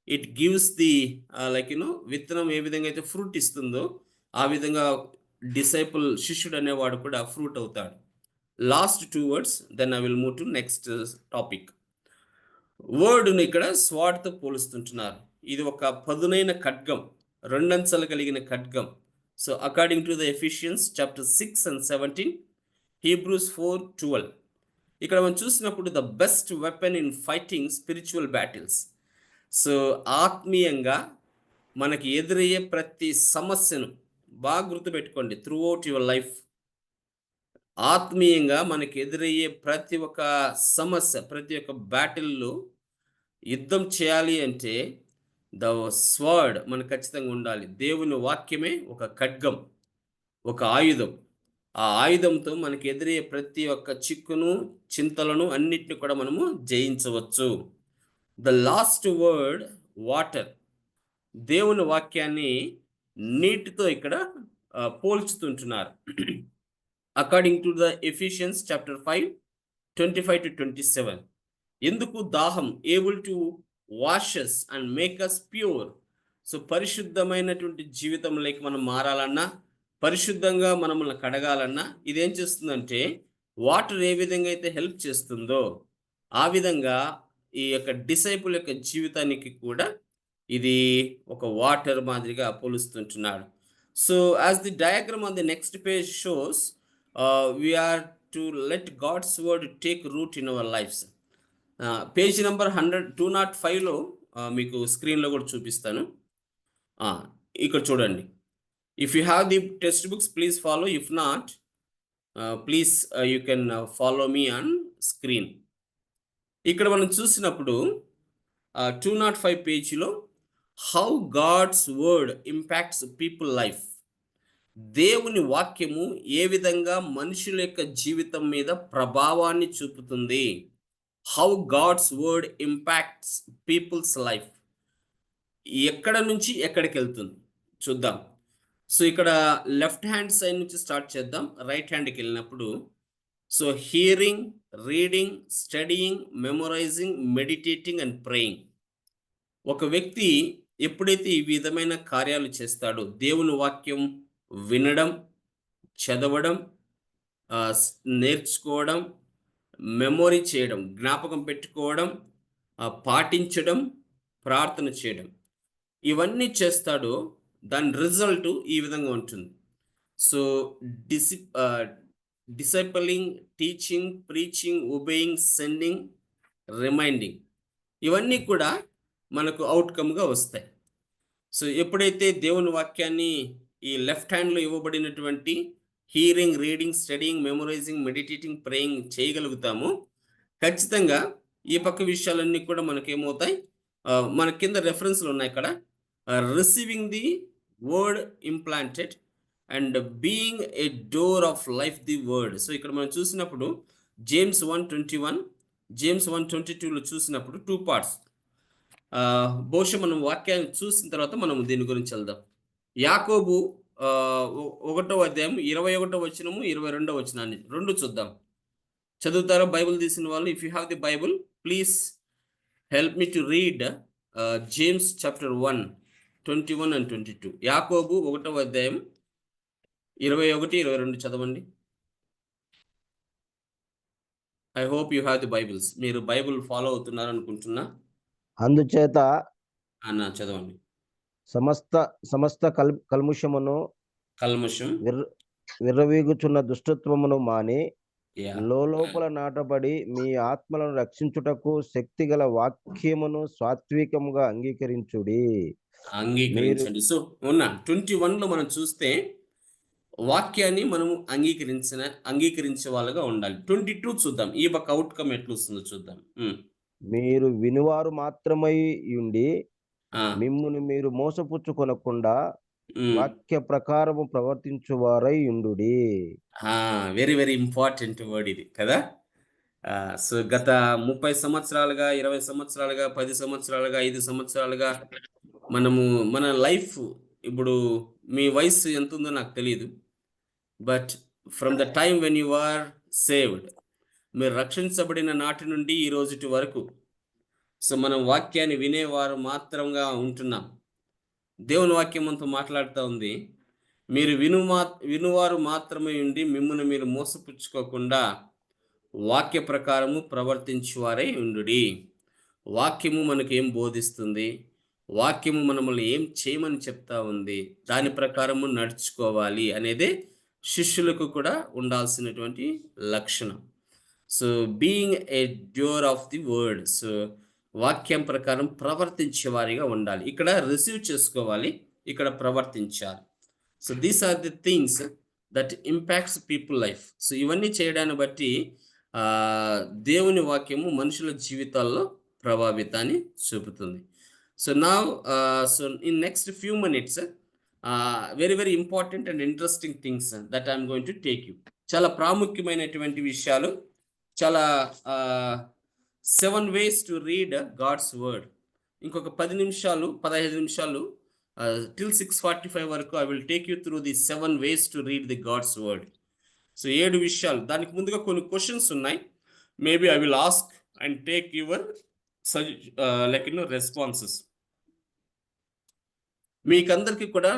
ఇట్ గివ్స్ ది విత్తనం ఏ విధంగా అయితే ఫ్రూట్ ఇస్తుందో ఆ విధంగా డిసైపుల్ శిష్యుడు అనేవాడు కూడా ఫ్రూట్ అవుతాడు. Last 2 words, then I will move to next topic. వర్డ్ను ఇక్కడ స్వాడ్తో పోలుస్తుంటున్నారు. ఇది ఒక పదునైన ఖడ్గం, 2 అంచెలు కలిగిన ఖడ్గం. So according to the Ephesians chapter 6 and 17, Hebrews 4:12. ఇక్కడ మనం చూసినప్పుడు the best weapon in fighting spiritual battles. So ఆత్మీయంగా మనకి ఎదురయ్యే ప్రతి సమస్యను బాగా గుర్తుపెట్టుకోండి. త్రూ అవుట్ యువర్ లైఫ్ ఆత్మీయంగా మనకి ఎదురయ్యే ప్రతి ఒక్క సమస్య, ప్రతి ఒక్క బ్యాటిల్లో యుద్ధం చేయాలి అంటే ద స్వర్డ్ మనకు ఖచ్చితంగా ఉండాలి. దేవుని వాక్యమే ఒక ఖడ్గం, ఒక ఆయుధం. ఆ ఆయుధంతో మనకి ఎదురయ్యే ప్రతి ఒక్క చిక్కును, చింతలను అన్నిటిని కూడా మనము జయించవచ్చు. The last word water. దేవుని వాక్యాన్ని నీటితో ఇక్కడ పోల్చుతుంటున్నారు. According to the Ephesians chapter 5:25-27. ఎందుకు దాహం? Able to washes and make us pure. So పరిశుద్ధమైనటువంటి జీవితంలోకి మనం మారాలన్నా, పరిశుద్ధంగా మనల్ని కడగాలన్నా ఇదేం చేస్తుందంటే వాటర్ ఏ విధంగా అయితే హెల్ప్ చేస్తుందో ఆ విధంగా ఈ యొక్క డిసైపుల్ యొక్క జీవితానికి కూడా ఇది ఒక వాటర్ మాదిరిగా పోలుస్తుంటున్నాడు. So as the diagram on the next page shows, we are to let God's word take root in our lives. Page number 205లో మీకు స్క్రీన్లో కూడా చూపిస్తాను. ఇక్కడ చూడండి. If you have the text books please follow, if not please you can follow me on screen. ఇక్కడ మనం చూసినప్పుడు 205 పేజీలో how God's word impacts people life, దేవుని వాక్యము ఏ విధంగా మనుషుల యొక్క జీవితం మీద ప్రభావాన్ని చూపుతుంది. How God's word impacts people's life, ఎక్కడ నుంచి ఎక్కడికి వెళ్తుంది చూద్దాం. సో ఇక్కడ లెఫ్ట్ హ్యాండ్ సైడ్ నుంచి స్టార్ట్ చేద్దాం. రైట్ హ్యాండ్కి వెళ్ళినప్పుడు so hearing, reading, studying, memorising, meditating and praying. ఒక వ్యక్తి ఎప్పుడైతే ఈ విధమైన కార్యాలు చేస్తాడో, దేవుని వాక్యం వినడం, చదవడం, నేర్చుకోవడం, మెమొరీ చేయడం, జ్ఞాపకం పెట్టుకోవడం, పాటించడం, ప్రార్థన చేయడం, ఇవన్నీ చేస్తాడో దాని రిజల్ట్ ఈ విధంగా ఉంటుంది. So discipling, teaching, preaching, obeying, sending, reminding, ఇవన్నీ కూడా మనకు అవుట్కమ్గా వస్తాయి. సో ఎప్పుడైతే దేవుని వాక్యాన్ని ఈ లెఫ్ట్ హ్యాండ్లో ఇవ్వబడినటువంటి hearing, reading, studying, memorising, meditating, praying చేయగలుగుతామో ఖచ్చితంగా ఈ పక్క విషయాలన్నీ కూడా మనకేమవుతాయి, మన కింద రెఫరెన్స్లు ఉన్నాయి ఇక్కడ. Receiving the word implanted and being a door of life the word. So ఇక్కడ మనం చూసినప్పుడు జేమ్స్ 1:21, జేమ్స్ 1:22లో చూసినప్పుడు 2 parts. బహుశా మనం వాక్యాన్ని చూసిన తర్వాత మనం దీని గురించి వెళ్దాం. యాకోబు 1వ అధ్యాయం 21వ వచనము, 22వ వచనాన్ని రెండు చూద్దాం. చదువుతారా బైబిల్ తీసిన వాళ్ళు? If you have the Bible please help me to read James chapter 1:21 and 22. యాకోబు 1వ అధ్యాయం 21, 22 చదవండి. I hope you have the Bibles. మీరు బైబిల్ ఫాలో అవుతున్నారు అనుకుంటున్నా. అందుచేత అన్న చదవండి. సమస్త కల్ముషం విర్రవీగుచున్న దుష్టత్వమును మాని లోపల నాటబడి మీ ఆత్మలను రక్షించుటకు శక్తిగల వాక్యమును సాత్వికముగా అంగీకరించండి. సో ఉన్న 21లో మనం చూస్తే వాక్యాన్ని మనము అంగీకరించే వాళ్ళగా ఉండాలి. 22 చూద్దాం, ఈ పక్క అవుట్కమ్ ఎట్లా వస్తుందో చూద్దాం. మీరు వినువారు మాత్రమై ఉండి మిమ్మును మీరు మోసపుచ్చుకొనకుండా వాక్య ప్రకారము ప్రవర్తించువారై ఉండుడి. వెరీ వెరీ ఇంపార్టెంట్ వర్డ్ ఇది కదా. సో గత 30 సంవత్సరాలుగా, 20 సంవత్సరాలుగా, 10 సంవత్సరాలుగా, 5 సంవత్సరాలుగా మనము మన లైఫ్, ఇప్పుడు మీ వయసు ఎంత ఉందో నాకు తెలియదు, but from the time when you are saved, మీరు రక్షించబడిన నాటి నుండి ఈ రోజుటి వరకు సో మనం వాక్యాన్ని వినేవారు మాత్రంగా ఉంటున్నాం. దేవుని వాక్యం అంతా మాట్లాడుతూ ఉంది, మీరు వినువారు మాత్రమే ఉండి మిమ్మల్ని మీరు మోసపుచ్చుకోకుండా వాక్య ప్రకారము ప్రవర్తించువారై ఉండుడి. వాక్యము మనకు ఏం బోధిస్తుంది, వాక్యము మనల్ని ఏం చేయమని చెప్తా ఉంది, దాని ప్రకారము నడుచుకోవాలి అనేదే శిష్యులకు కూడా ఉండాల్సినటువంటి లక్షణం. So being a door of the word, so వాక్యం ప్రకారం ప్రవర్తించే వారిగా ఉండాలి. ఇక్కడ రిసీవ్ చేసుకోవాలి, ఇక్కడ ప్రవర్తించాలి. So these are the things that impacts people life. So ఇవన్నీ చేయడాన్ని బట్టి దేవుని వాక్యము మనుషుల జీవితాల్లో ప్రభావితాన్ని చూపుతుంది. సో నా so in next few minutes very very important and interesting things that I'm going to take you. చాలా ప్రాముఖ్యమైనటువంటి విషయాలు, చాలా 7 ways to read God's word. ఇంకొక 10 నిమిషాలు 15 నిమిషాలు till 6:45 వరకు I will take you through the 7 ways to read the God's word. So 7 విషయాలు. దానికి ముందుగా కొన్ని క్వశ్చన్స్ ఉన్నాయి. Maybe I will ask and take your responses. మీకందరికీ కూడా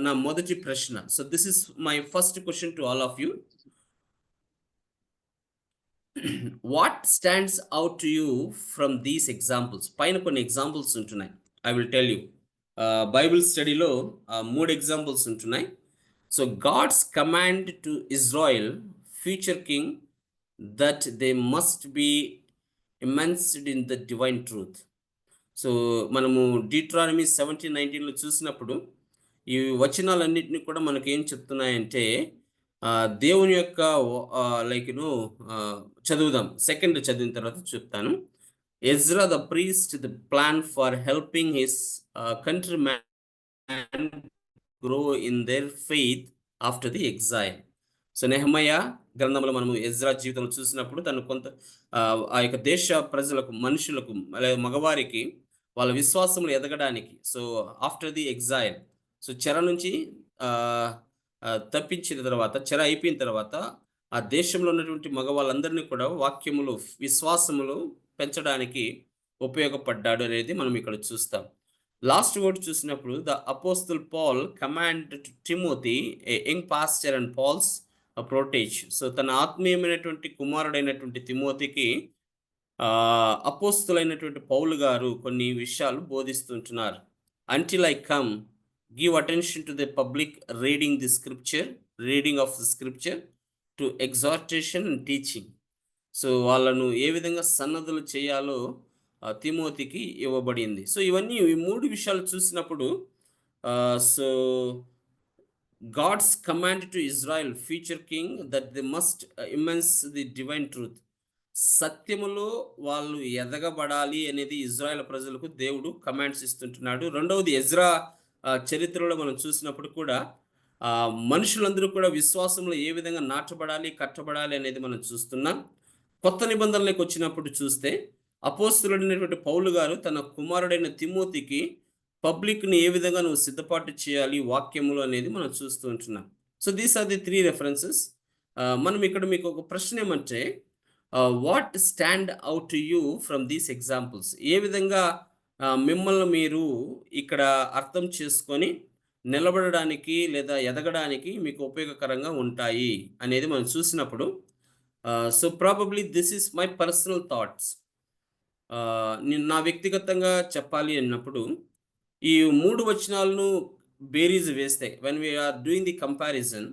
నా మొదటి ప్రశ్న. So this is my first question to all of you. What stands out to you from these examples? పైన కొన్ని ఎగ్జాంపుల్స్ ఉంటున్నాయి, I will tell you. Bible స్టడీలో 3 examples ఉంటున్నాయి. So God's command to Israel future king that they must be immersed in the divine truth. So మనము Deuteronomy 17:19లో చూసినప్పుడు ఈ వచనాలన్నిటిని కూడా మనకి ఏం చెప్తున్నాయంటే దేవుని యొక్క చదువుదాం. సెకండ్ చదివిన తర్వాత చెప్తాను. Ezra the priest the plan for helping his countrymen grow in their faith after the exile. So Nehemiah గ్రంథంలో మనము ఎజ్రా జీవితంలో చూసినప్పుడు తను కొంత ఆ యొక్క దేశ ప్రజలకు, మనుషులకు లేదా మగవారికి వాళ్ళ విశ్వాసములు ఎదగడానికి, so after the exile, so చెర నుంచి తప్పించిన తర్వాత, చెర అయిపోయిన తర్వాత ఆ దేశంలో ఉన్నటువంటి మగవాళ్ళందరినీ కూడా వాక్యములు, విశ్వాసములు పెంచడానికి ఉపయోగపడ్డాడు అనేది మనం ఇక్కడ చూస్తాం. లాస్ట్ వర్డ్ చూసినప్పుడు the apostle Paul command to Timothy, a young pastor and Paul's protege. So తన ఆత్మీయమైనటువంటి కుమారుడైనటువంటి తిమోతికి అపోస్తులైనటువంటి పౌలు గారు కొన్ని విషయాలు బోధిస్తుంటున్నారు. Until I come, give attention to the public reading of the scripture, to exhortation and teaching. So వాళ్ళను ఏ విధంగా సన్నద్ధులు చేయాలో తిమోతికి ఇవ్వబడింది. సో ఇవన్నీ ఈ 3 విషయాలు చూసినప్పుడు so God's command to Israel, future king, that they must immense the divine truth. సత్యములో వాళ్ళు ఎదగబడాలి అనేది ఇజ్రాయెల్ ప్రజలకు దేవుడు కమాండ్స్ ఇస్తుంటున్నాడు. రెండవది ఎజ్రా చరిత్రలో మనం చూసినప్పుడు కూడా మనుషులందరూ కూడా విశ్వాసంలో ఏ విధంగా నాటబడాలి, కట్టబడాలి అనేది మనం చూస్తున్నాం. కొత్త నిబంధనలకు వచ్చినప్పుడు చూస్తే అపోస్తలుడైనటువంటి పౌలు గారు తన కుమారుడైన తిమోతికి పబ్లిక్ని ఏ విధంగా నువ్వు సిద్ధపాటు చేయాలి వాక్యములు అనేది మనం చూస్తూ ఉంటున్నాం. So these are the 3 references. మనం ఇక్కడ మీకు ఒక ప్రశ్న ఏమంటే, what stand out to you from these examples? ఏ విధంగా మిమ్మల్ని మీరు ఇక్కడ అర్థం చేసుకొని నిలబడడానికి లేదా ఎదగడానికి మీకు ఉపయోగకరంగా ఉంటాయి అనేది మనం చూసినప్పుడు, so probably this is my personal thoughts. నేను నా వ్యక్తిగతంగా చెప్పాలి అన్నప్పుడు ఈ 3 వచనాలను బేరీజ్ వేస్తే, when we are doing the comparison,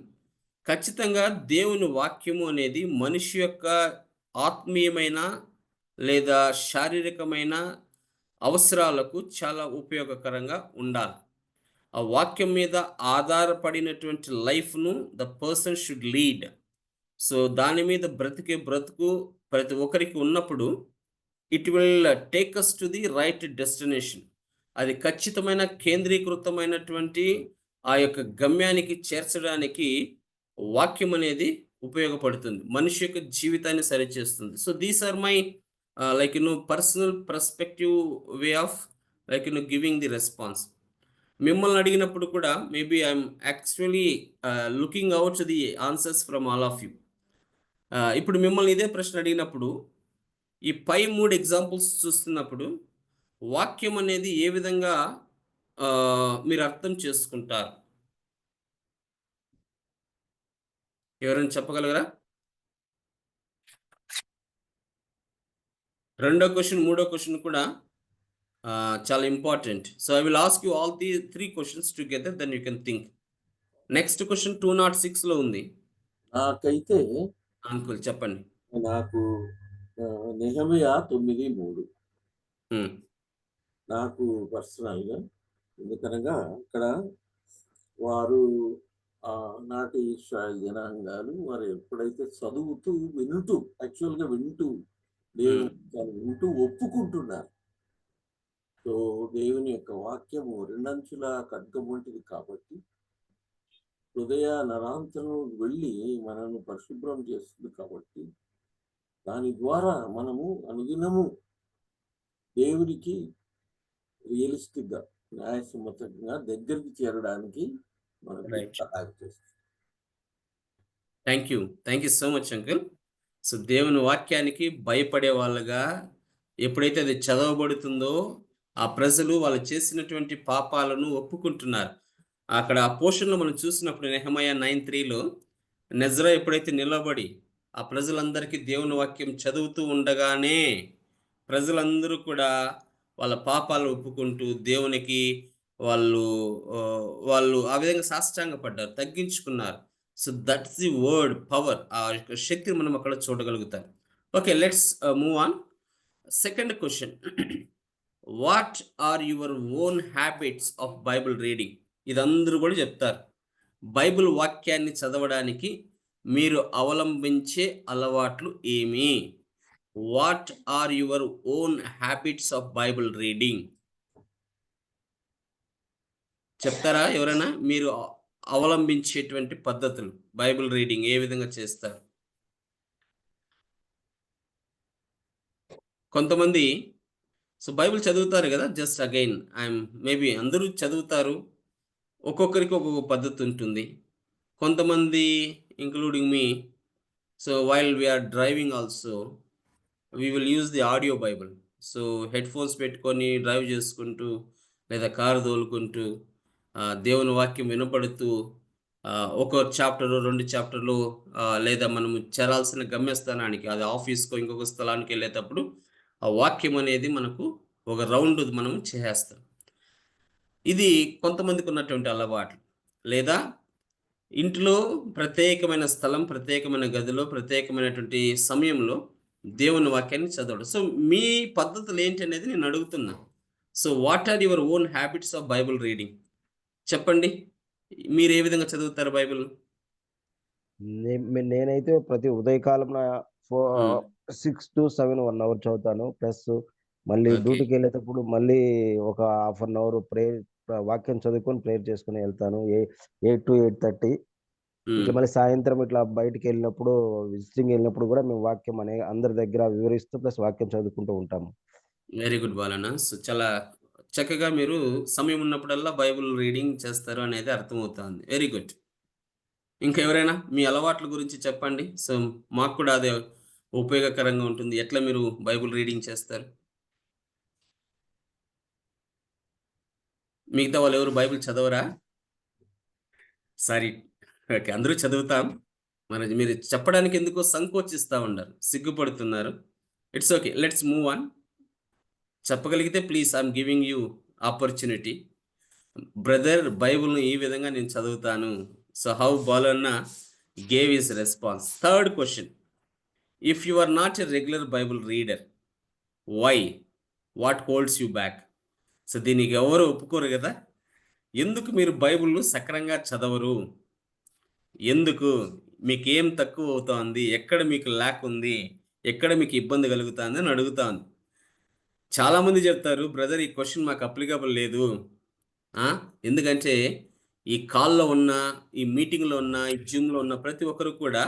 ఖచ్చితంగా దేవుని వాక్యము అనేది మనిషి యొక్క ఆత్మీయమైన లేదా శారీరకమైన అవసరాలకు చాలా ఉపయోగకరంగా ఉండాలి. ఆ వాక్యం మీద ఆధారపడినటువంటి లైఫ్ను the person should lead. So దాని మీద బ్రతికే బ్రతుకు ప్రతి ఒక్కరికి ఉన్నప్పుడు it will take us to the right destination. అది ఖచ్చితమైన కేంద్రీకృతమైనటువంటి ఆ యొక్క గమ్యానికి చేర్చడానికి వాక్యం అనేది ఉపయోగపడుతుంది, మనిషి యొక్క జీవితాన్ని సరిచేస్తుంది. So these are my personal perspective way of giving the response. మిమ్మల్ని అడిగినప్పుడు కూడా maybe I'm actually looking out the answers from all of you. ఇప్పుడు మిమ్మల్ని ఇదే ప్రశ్న అడిగినప్పుడు ఈ పై 3 ఎగ్జాంపుల్స్ చూస్తున్నప్పుడు వాక్యం అనేది ఏ విధంగా మీరు అర్థం చేసుకుంటారు? ఎవరైనా చెప్పగలగరా? రెండో క్వశ్చన్, మూడో క్వశ్చన్ కూడా చాలా important. So I will ask you all the 3 questions together, then you can think. Next question 206లో ఉంది. నాకైతే అంకుల్ చెప్పండి. నాకు నెహెమయా 9:3 నాకు పర్సనల్గా, ఎందుకనగా ఇక్కడ వారు నాటి ఇశ్రాయేల్ జనాంగాలు వారు ఎప్పుడైతే చదువుతూ వింటూ, యాక్చువల్గా వింటూ వింటూ ఒప్పుకుంటున్నారు. సో దేవుని యొక్క వాక్యము 2 అంచుల ఖడ్గం వంటిది కాబట్టి హృదయ నరాంతరం వెళ్ళి మనల్ని పరిశుభ్రం చేస్తుంది కాబట్టి దాని ద్వారా మనము అనుదినము దేవునికి రియలిస్టిక్గా, న్యాయసమ్మతంగా దగ్గరికి చేరడానికి మనకు సహాయం చేస్తుంది. Thank you so much uncle. So దేవుని వాక్యానికి భయపడే వాళ్ళగా ఎప్పుడైతే అది చదవబడుతుందో ఆ ప్రజలు వాళ్ళు చేసినటువంటి పాపాలను ఒప్పుకుంటున్నారు. అక్కడ ఆ పోర్షన్లో మనం చూసినప్పుడు నెహెమయా 9:3లో నెజ్రా ఎప్పుడైతే నిలబడి ఆ ప్రజలందరికీ దేవుని వాక్యం చదువుతూ ఉండగానే ప్రజలందరూ కూడా వాళ్ళ పాపాలు ఒప్పుకుంటూ దేవునికి వాళ్ళు ఆ విధంగా సాష్టాంగపడ్డారు, తగ్గించుకున్నారు. So that's the word power. ఆ యొక్క శక్తిని మనం అక్కడ చూడగలుగుతాం. Okay, let's move on. Second question, what are your own habits of Bible reading? ఇదందరూ కూడా చెప్తారు. బైబిల్ వాక్యాన్ని చదవడానికి మీరు అవలంబించే అలవాట్లు ఏమి? What are your own habits of Bible reading? చెప్తారా ఎవరైనా? మీరు అవలంబించేటువంటి పద్ధతులు, బైబిల్ రీడింగ్ ఏ విధంగా చేస్తారు? కొంతమంది బైబిల్ చదువుతారు కదా, జస్ట్ అగైన్ ఐఎమ్ మేబీ అందరూ చదువుతారు, ఒక్కొక్కరికి ఒక్కొక్క పద్ధతి ఉంటుంది. కొంతమంది including me, while we are driving also we will use the audio Bible. Headphones పెట్టుకొని డ్రైవ్ చేసుకుంటూ లేదా కారు తోలుకుంటూ దేవుని వాక్యం వినపడుతూ ఒక చాప్టరు 2 చాప్టర్లు లేదా మనము చేరాల్సిన గమ్యస్థానానికి, అది ఆఫీస్కో ఇంకొక స్థలానికి వెళ్ళేటప్పుడు ఆ వాక్యం అనేది మనకు ఒక రౌండ్ మనం చేసేస్తాం. ఇది కొంతమందికి ఉన్నటువంటి అలవాట్లు. లేదా ఇంట్లో ప్రత్యేకమైన స్థలం, ప్రత్యేకమైన గదిలో, ప్రత్యేకమైనటువంటి సమయంలో దేవుని వాక్యాన్ని చదవడం. మీ పద్ధతులు ఏంటి అనేది నేను అడుగుతున్నా. What are your own habits of Bible reading? చెప్పండి, మీరు ఏ విధంగా చదువుతారు బైబిల్? నేనైతే ప్రతి ఉదయకాలం 6 to 7 1 అవర్ చదువుతాను. ప్లస్ మళ్ళీ డ్యూటీకి వెళ్ళేటప్పుడు మళ్ళీ ఒక హాఫ్ అన్ అవర్ ప్రేయర్, వాక్యం చదువుకొని ప్రేయర్ చేసుకుని వెళ్తాను. 8 to 8:30. ఇట్లా మళ్ళీ సాయంత్రం ఇట్లా బయటికి వెళ్ళినప్పుడు, విజిటింగ్ వెళ్ళినప్పుడు కూడా మేము వాక్యం అనే అందరి దగ్గర వివరిస్తూ ప్లస్ వాక్యం చదువుకుంటూ ఉంటాము. వెరీ గుడ్ బాలన్న. చాలా చక్కగా మీరు సమయం ఉన్నప్పుడల్లా బైబిల్ రీడింగ్ చేస్తారు అనేది అర్థమవుతుంది. Very good. ఇంకెవరైనా మీ అలవాట్ల గురించి చెప్పండి. మాకు కూడా అదే ఉపయోగకరంగా ఉంటుంది. ఎట్లా మీరు బైబిల్ రీడింగ్ చేస్తారు? మిగతా వాళ్ళు ఎవరు బైబిల్ చదవరా? సారీ, ఓకే, అందరూ చదువుతాం. మీరు చెప్పడానికి ఎందుకో సంకోచిస్తూ ఉన్నారు, సిగ్గుపడుతున్నారు. It's okay, let's move on. చెప్పగలిగితే please, I'm giving you opportunity. Brother, బైబిల్ను ఈ విధంగా నేను చదువుతాను. హౌ బాలన్న gave his response. Third question, if you are not a regular Bible reader, why? What holds you back? దీనికి ఎవరు ఒప్పుకోరు కదా. ఎందుకు మీరు బైబిల్ను సక్రంగా చదవరు? ఎందుకు? మీకు ఏం తక్కువ అవుతోంది? ఎక్కడ మీకు ల్యాక్ ఉంది? ఎక్కడ మీకు ఇబ్బంది కలుగుతుంది అని అడుగుతాను. చాలామంది చెప్తారు, బ్రదర్ ఈ క్వశ్చన్ మాకు అప్లికబుల్ లేదు. ఎందుకంటే ఈ కాల్లో ఉన్న, ఈ మీటింగ్లో ఉన్న, ఈ జూమ్లో ఉన్న ప్రతి ఒక్కరు కూడా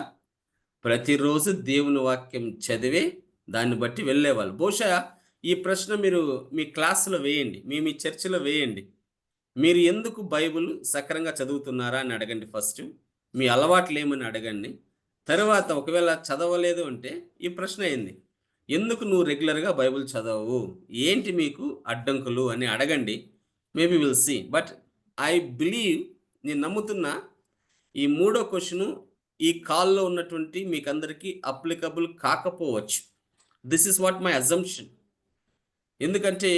ప్రతిరోజు దేవుని వాక్యం చదివే దాన్ని బట్టి వెళ్ళేవాళ్ళు. బహుశా ఈ ప్రశ్న మీరు మీ క్లాసులో వేయండి, మీ చర్చిలో వేయండి. మీరు ఎందుకు బైబిల్ సక్రంగా చదువుతున్నారా అని అడగండి. ఫస్ట్ మీ అలవాట్లు ఏమని అడగండి. తర్వాత ఒకవేళ చదవలేదు అంటే ఈ ప్రశ్న ఏంది, ఎందుకు నువ్వు రెగ్యులర్గా బైబిల్ చదవవు, ఏంటి మీకు అడ్డంకులు అని అడగండి. Maybe will see. But I believe, నేను నమ్ముతున్నా, ఈ మూడో క్వశ్చను ఈ కాల్లో ఉన్నటువంటి మీకు అందరికీ అప్లికబుల్ కాకపోవచ్చు. This is what my assumption. ఎందుకంటే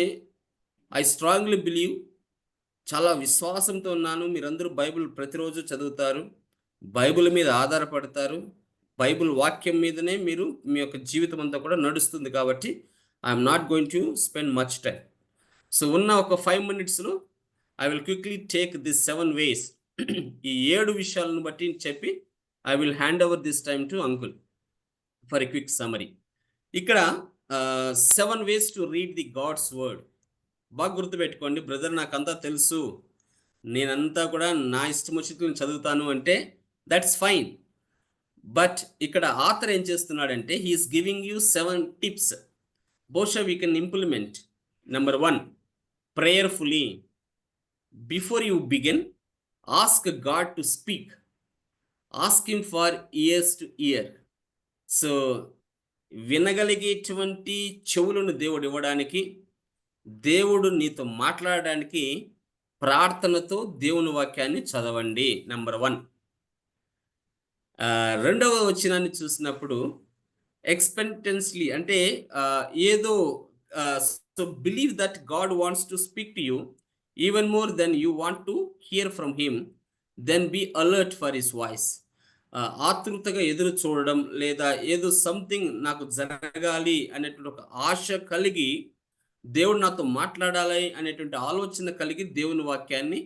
ఐ స్ట్రాంగ్లీ బిలీవ్, చాలా విశ్వాసంతో ఉన్నాను, మీరందరూ బైబిల్ ప్రతిరోజు చదువుతారు, బైబిల్ మీద ఆధారపడతారు, బైబిల్ వాక్యం మీదనే మీరు మీ యొక్క జీవితం అంతా కూడా నడుస్తుంది. కాబట్టి I'm not going to spend much time. ఉన్న ఒక 5 minutesలో I will quickly take this 7 ways. ఈ 7 విషయాలను బట్టి చెప్పి I will hand over this time to uncle for a quick summary. ఇక్కడ 7 ways to read the God's word. బాగా గుర్తుపెట్టుకోండి. బ్రదర్ నాకంతా తెలుసు, నేనంతా కూడా నా ఇష్టం వచ్చినట్లు చదువుతాను అంటే దట్స్ ఫైన్. బట్ ఇక్కడ ఆథర్ ఏం చేస్తున్నాడంటే, హీఈస్ గివింగ్ యూ 7 tips. బహుశా we can implement. Number 1, prayerfully. Before you begin, ask God to speak. Ask him for ears to hear. వినగలిగేటువంటి చెవులను దేవుడు ఇవ్వడానికి, దేవుడు నీతో మాట్లాడడానికి ప్రార్థనతో దేవుని వాక్యాన్ని చదవండి. నెంబర్ 1. రెండవ వచనాన్ని చూసినప్పుడు ఎక్స్పెక్టెన్స్లీ అంటే ఏదో, believe that God wants to speak to you even more than you want to hear from him, then be alert for his voice. ఆతృతగా ఎదురు చూడడం, లేదా ఏదో సంథింగ్ నాకు జరగాలి అనేటువంటి ఒక ఆశ కలిగి దేవుడు నాతో మాట్లాడాలి అనేటువంటి ఆలోచన కలిగి దేవుని వాక్యాన్ని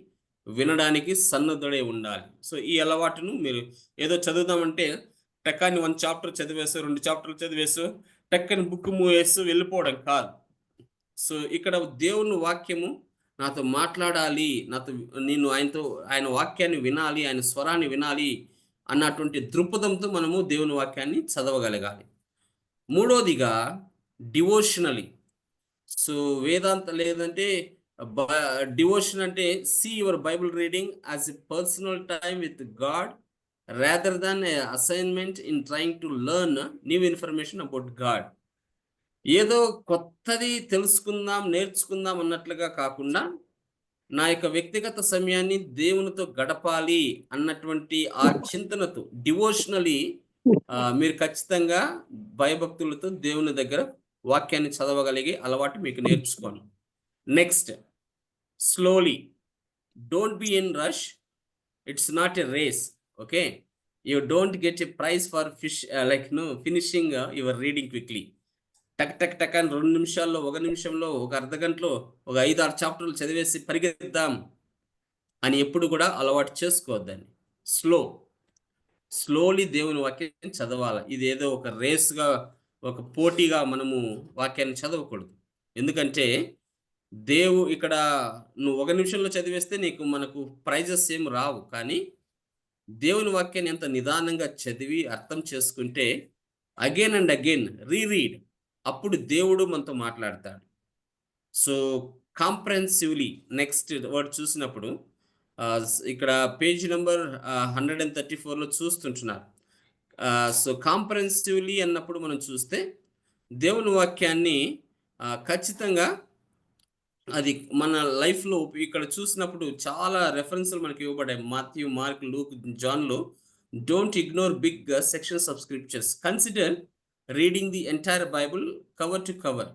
వినడానికి సన్నద్ధుడై ఉండాలి. సో ఈ అలవాటును మీరు ఏదో చదువుదామంటే టక్కాని 1 చాప్టర్ చదివేస్తూ 2 చాప్టర్లు చదివేస్తూ టక్కని బుక్ మూవేస్తూ వెళ్ళిపోవడం కాదు. సో ఇక్కడ దేవుని వాక్యము నాతో మాట్లాడాలి, నేను ఆయన వాక్యాన్ని వినాలి, ఆయన స్వరాన్ని వినాలి అన్నటువంటి దృక్పథంతో మనము దేవుని వాక్యాన్ని చదవగలగాలి. మూడోదిగా డివోషనలీ. సో వేదాంత లేదంటే డివోషన్ అంటే see your Bible reading as a personal time with God rather than assignment in trying to learn new information about God. ఏదో కొత్తది తెలుసుకుందాం, నేర్చుకుందాం అన్నట్లుగా కాకుండా నా యొక్క వ్యక్తిగత సమయాన్ని దేవునితో గడపాలి అన్నటువంటి ఆ చింతనతో డివోషనలీ మీరు ఖచ్చితంగా భయభక్తులతో దేవుని దగ్గర వాక్యాన్ని చదవగలిగే అలవాటు మీకు నేర్చుకోండి. Next, slowly. Don't be in rush. It's not a race. Okay, you don't get a prize for finishing your reading quickly. టక్ టక్ టక్ అని 2 నిమిషాల్లో, 1 నిమిషంలో, ఒక అర్ధ గంటలో ఒక 5-6 చాప్టర్లు చదివేసి పరిగెత్తాం అని ఎప్పుడు కూడా అలవాటు చేసుకోవద్దని. స్లోలీ దేవుని వాక్యాన్ని చదవాలి. ఇది ఏదో ఒక రేస్గా, ఒక పోటీగా మనము వాక్యాన్ని చదవకూడదు. ఎందుకంటే ఇక్కడ నువ్వు 1 నిమిషంలో చదివేస్తే మనకు ప్రైజెస్ ఏమి రావు. కానీ దేవుని వాక్యాన్ని ఎంత నిదానంగా చదివి అర్థం చేసుకుంటే అగైన్ అండ్ అగైన్ రీరీడ్, అప్పుడు దేవుడు మనతో మాట్లాడతాడు. సో కాంప్రహెన్సివ్లీ నెక్స్ట్ వర్డ్ చూసినప్పుడు ఇక్కడ పేజ్ నెంబర్ 134లో చూస్తుంటున్నారు. సో కాంప్రహెన్సివ్లీ అన్నప్పుడు మనం చూస్తే దేవుని వాక్యాన్ని ఖచ్చితంగా అది మన లైఫ్లో ఇక్కడ చూసినప్పుడు చాలా రెఫరెన్స్లు మనకి ఇవ్వబడ్డాయి. మాథ్యూ, మార్క్, లూక్, జాన్లో. Don't ignore big sections of scriptures. Consider reading the entire Bible cover to cover.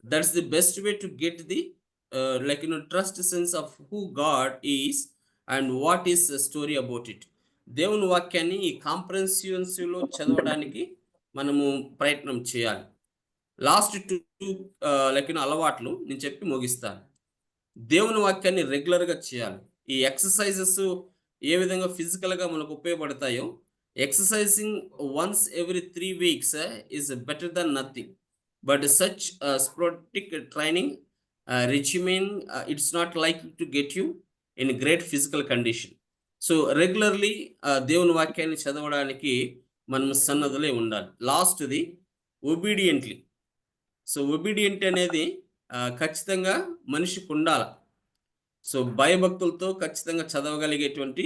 That's the best way to get the trust sense of who God is and what is the story about it. దేవుని వాక్యాన్ని ఈ కాంప్రహెన్సివ్లో చదవడానికి మనము ప్రయత్నం చేయాలి. Last 2 అలవాట్లు నేను చెప్పి ముగిస్తాను. దేవుని వాక్యాన్ని రెగ్యులర్గా చేయాలి. ఈ ఎక్సర్సైజెస్ ఏ విధంగా ఫిజికల్గా మనకు ఉపయోగపడతాయో, exercising once every 3 weeks is better than nothing. But such sporadic training regimen, it's not likely to get you in great physical condition. So regularly దేవుని వాక్యాన్ని చదవడానికి మనం సన్నద్ధులై ఉండాలి. లాస్ట్ది ఒబీడియంట్లీ. సో ఒబీడియంట్ అనేది ఖచ్చితంగా మనిషికి ఉండాలి. సో భయభక్తులతో ఖచ్చితంగా చదవగలిగేటువంటి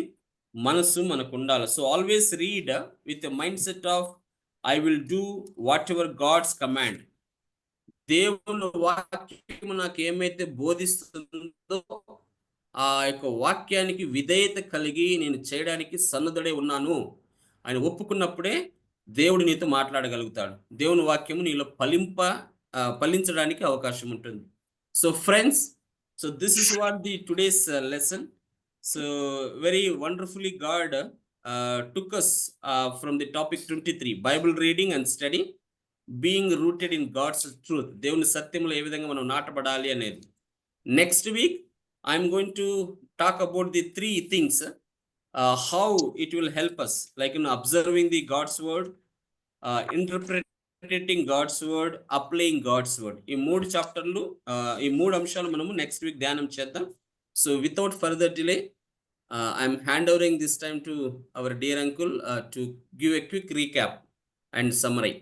మనసు మనకు ఉండాలి. So always read with a mind set of I will do whatever God's command. దేవుని వాక్యం నాకు ఏమైతే బోధిస్తుందో ఆ యొక్క వాక్యానికి విధేయత కలిగి నేను చేయడానికి సన్నద్ధుడై ఉన్నాను అని ఒప్పుకున్నప్పుడే దేవుడు నీతో మాట్లాడగలుగుతాడు. దేవుని వాక్యము నీలో ఫలించడానికి అవకాశం ఉంటుంది. So friends, so this is what the today's lesson. So very wonderfully God took us from the topic 23, Bible reading and study, being rooted in God's truth. దేవుని సత్యములో ఏ విధంగా మనం నాటబడాలి అనేది. Next week I'm going to talk about the 3 things, how it will help us, like observing the God's word, interpreting God's word, applying God's word. ఈ 3 చాప్టర్లు, ఈ 3 అంశాలు మనము next week ధ్యానం చేద్దాం. So without further delay, I'm handovering this time to our dear uncle to give a quick recap and summary.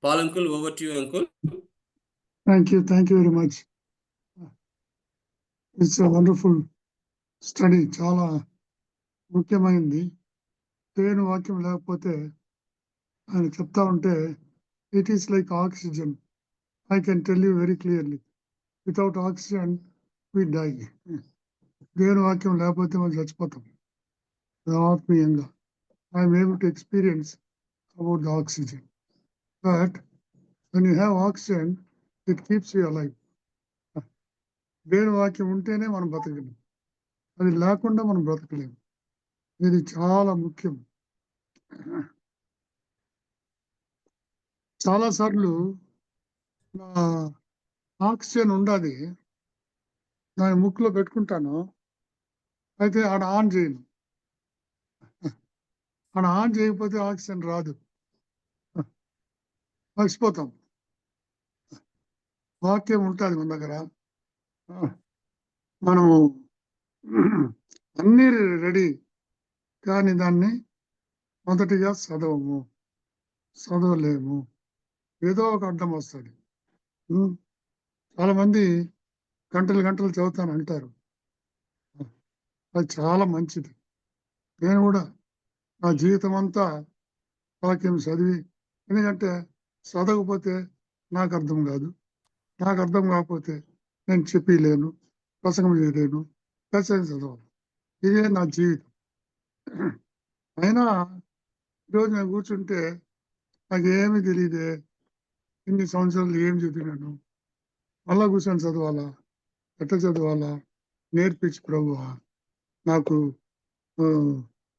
Paul uncle, over to you uncle. Thank you very much. It's a wonderful study. చాలా ముఖ్యమైనది. దేవుని వాక్యం లేకపోతే ఆయన చెప్తా ఉంటే it is like oxygen. I can tell you very clearly, without oxygen we die. దేవుని వాక్యం లేకపోతే మనం చచ్చిపోతాం ఆత్మీయంగా. I'm able to experience about the oxygen. But when you have oxygen it keeps you alive. దేవుని వాక్యం ఉంటేనే మనం బ్రతకలేం, అది లేకుండా మనం బ్రతకలేము. ఇది చాలా ముఖ్యం. చాలాసార్లు నా ఆక్సిజన్ ఉండదు, దాని ముక్కులో పెట్టుకుంటాను, అయితే ఆడ ఆన్ చేయను. ఆడ ఆన్ చేయకపోతే ఆక్సిజన్ రాదు, మర్చిపోతాం. వాక్యం ఉంటుంది మన దగ్గర, మనము అన్ని రెడీ, కానీ దాన్ని మొదటిగా చదవలేము, ఏదో ఒక అడ్డం వస్తుంది. చాలా మంది గంటలు గంటలు చదువుతాను అంటారు, అది చాలా మంచిది. నేను కూడా నా జీవితం అంతా వాక్యం చదివి, ఎందుకంటే చదవకపోతే నాకు అర్థం కాదు, నాకు అర్థం కాకపోతే నేను చెప్పలేను, ప్రసంగం చేయలేను, ఖచ్చితంగా చదవాలి. ఇదే నా జీవితం. అయినా ఈరోజు నేను కూర్చుంటే నాకేమీ తెలియదే, ఇన్ని సంవత్సరాలు ఏం చదివినాను, మళ్ళా కూర్చొని చదవాలా, ఎట్లా చదవాలా, నేర్పించి ప్రభువా, నాకు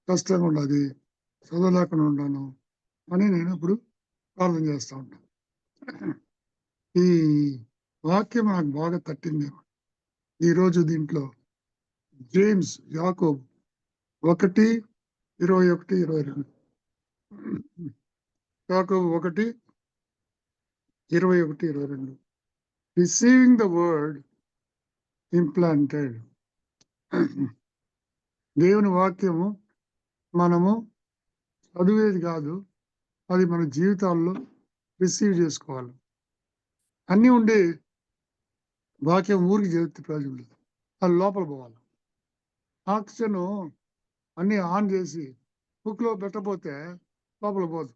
కష్టంగా ఉన్నది, చదవలేకుండా ఉన్నాను అని నేను ఇప్పుడు ప్రార్థన చేస్తూ ఉంటాను. ఈ వాక్యం నాకు బాగా తట్టింది. ఈరోజు దీంట్లో జేమ్స్ యాకోబు 1:21-22, యాకోబు 1:21-22, రిసీవింగ్ ద వర్డ్ ఇంప్లాంటెడ్. దేవుని వాక్యము మనము చదివేది కాదు, అది మన జీవితాల్లో రిసీవ్ చేసుకోవాలి. అన్నీ ఉండి వాక్యం ఊరికి చదివితే ప్రయోజనం లేదు, అది లోపల పోవాలి. ఆక్సిజన్ అన్ని ఆన్ చేసి బుక్లో పెట్టకపోతే లోపల పోదు.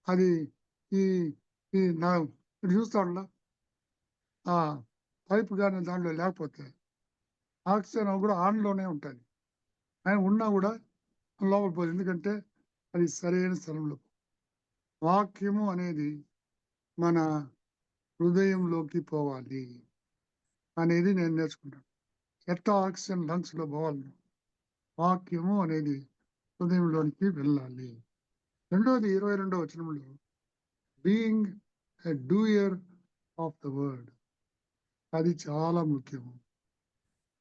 అది ఈ ఈ నా చూస్తా ఉండ ఆ పైప్ కానీ దాంట్లో లేకపోతే ఆక్సిజన్ కూడా ఆన్లోనే ఉంటుంది, ఆయన ఉన్నా కూడా లోపల పోదు, ఎందుకంటే అది సరైన స్థలంలో. వాక్యము అనేది మన హృదయంలోకి పోవాలి అనేది నేను నేర్చుకుంటాను. ఎట్లా ఆక్సిజన్ లంగ్స్ లో పోవాలి, వాక్యము అనేది హృదయంలోనికి వెళ్ళాలి. రెండోది 22వ వచనంలో being a doer of the word, అది చాలా ముఖ్యము.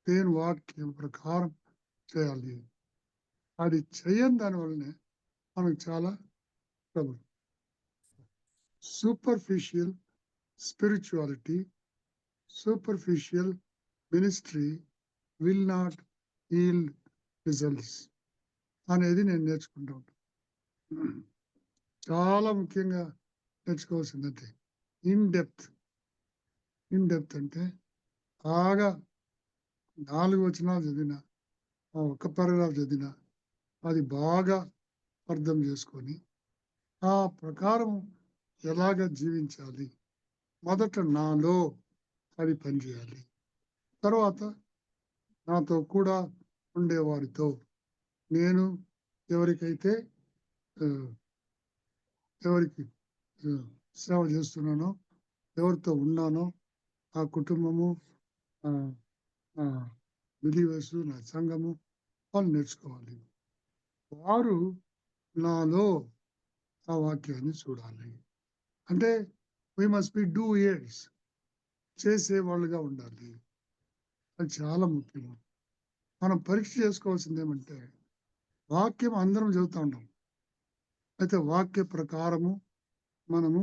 దేవుని వాక్యం ప్రకారం చేయాలి, అది చేయని దానివల్లనే మనకు చాలా trouble. Superficial spirituality, superficial ministry will not yield results అనేది నేను నేర్చుకుంటూ ఉంటాను. చాలా ముఖ్యంగా నేర్చుకోవాల్సిందంటే ఇన్ డెప్త్ అంటే బాగా 4 వచనాలు చదివిన, ఒక్క పారాగ్రాఫ్ చదివిన, అది బాగా అర్థం చేసుకొని ఆ ప్రకారం ఎలాగ జీవించాలి, మొదట నాలో అది పనిచేయాలి, తర్వాత నాతో కూడా ఉండేవారితో, నేను ఎవరికి సేవ చేస్తున్నానో, ఎవరితో ఉన్నానో, ఆ కుటుంబము, బిలీవర్స్, నా సంఘము, వాళ్ళు నేర్చుకోవాలి. వారు నాలో ఆ వాక్యాన్ని చూడాలి. అంటే వీ మస్ట్ బి డూయర్స్, చేసే వాళ్ళుగా ఉండాలి. అది చాలా ముఖ్యం. మనం పరీక్ష చేసుకోవాల్సింది ఏమంటే, వాక్యం అందరం చదువుతూ ఉంటాం, అయితే వాక్య ప్రకారము మనము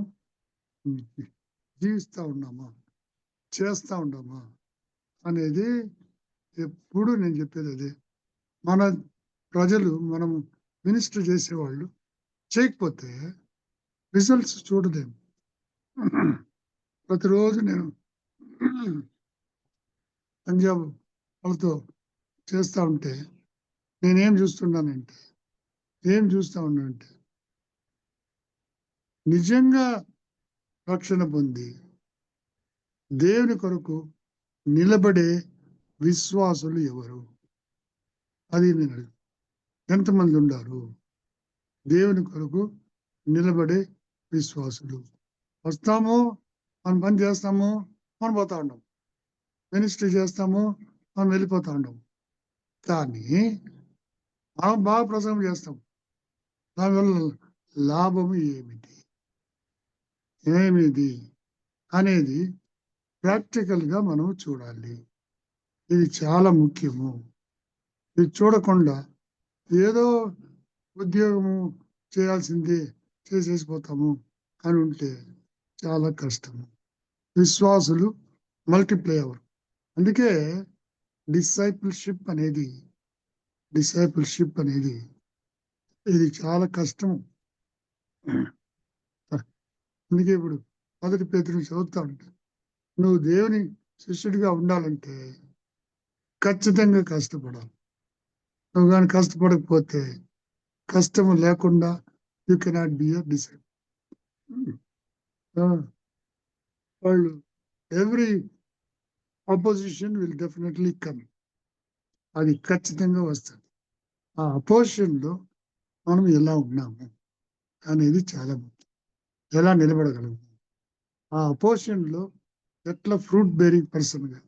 జీవిస్తూ ఉన్నామా, చేస్తూ ఉన్నామా అనేది ఎప్పుడు నేను చెప్పేది అదే. మన ప్రజలు, మనము మినిస్టర్ చేసేవాళ్ళు చేయకపోతే రిజల్ట్స్ చూడలేము. ప్రతిరోజు నేను పంజాబ్ వాళ్ళతో చేస్తూ ఉంటే నేనేం చూస్తా ఉన్నానంటే నిజంగా రక్షణ పొంది దేవుని కొరకు నిలబడే విశ్వాసులు ఎవరు, అది నేను ఎంతమంది ఉన్నారు దేవుని కొరకు నిలబడే విశ్వాసులు. వస్తాము, మనం పని చేస్తాము, మనం పోతా ఉన్నాం, మినిస్ట్రీ చేస్తాము, మనం వెళ్ళిపోతా ఉన్నాం, కానీ మనం బాగా ప్రసంగం చేస్తాం, దానివల్ల లాభము ఏమిటి? అనేది ప్రాక్టికల్గా మనం చూడాలి. ఇది చాలా ముఖ్యము. ఇది చూడకుండా ఏదో ఉద్యోగము చేయాల్సిందే చేసేసిపోతాము అని ఉంటే చాలా కష్టము. విశ్వాసులు మల్టిప్లై అవ్వరు. అందుకే డిసైపుల్షిప్ అనేది ఇది చాలా కష్టము. అందుకే ఇప్పుడు 1 పేతురు చదువుతా ఉంటా, నువ్వు దేవుని శిష్యుడిగా ఉండాలంటే ఖచ్చితంగా కష్టపడాలి. నువ్వు కానీ కష్టపడకపోతే కష్టము లేకుండా you cannot be a disciple. వాళ్ళు every opposition will definitely come. అది ఖచ్చితంగా వస్తుంది. ఆ అపోజిషన్లో మనం ఎలా ఉన్నాము అనేది చాలా ముఖ్యం. ఎలా నిలబడగలము, ఆ అపోజిషన్లో ఎట్లా ఫ్రూట్ బేరింగ్ పర్సన్గా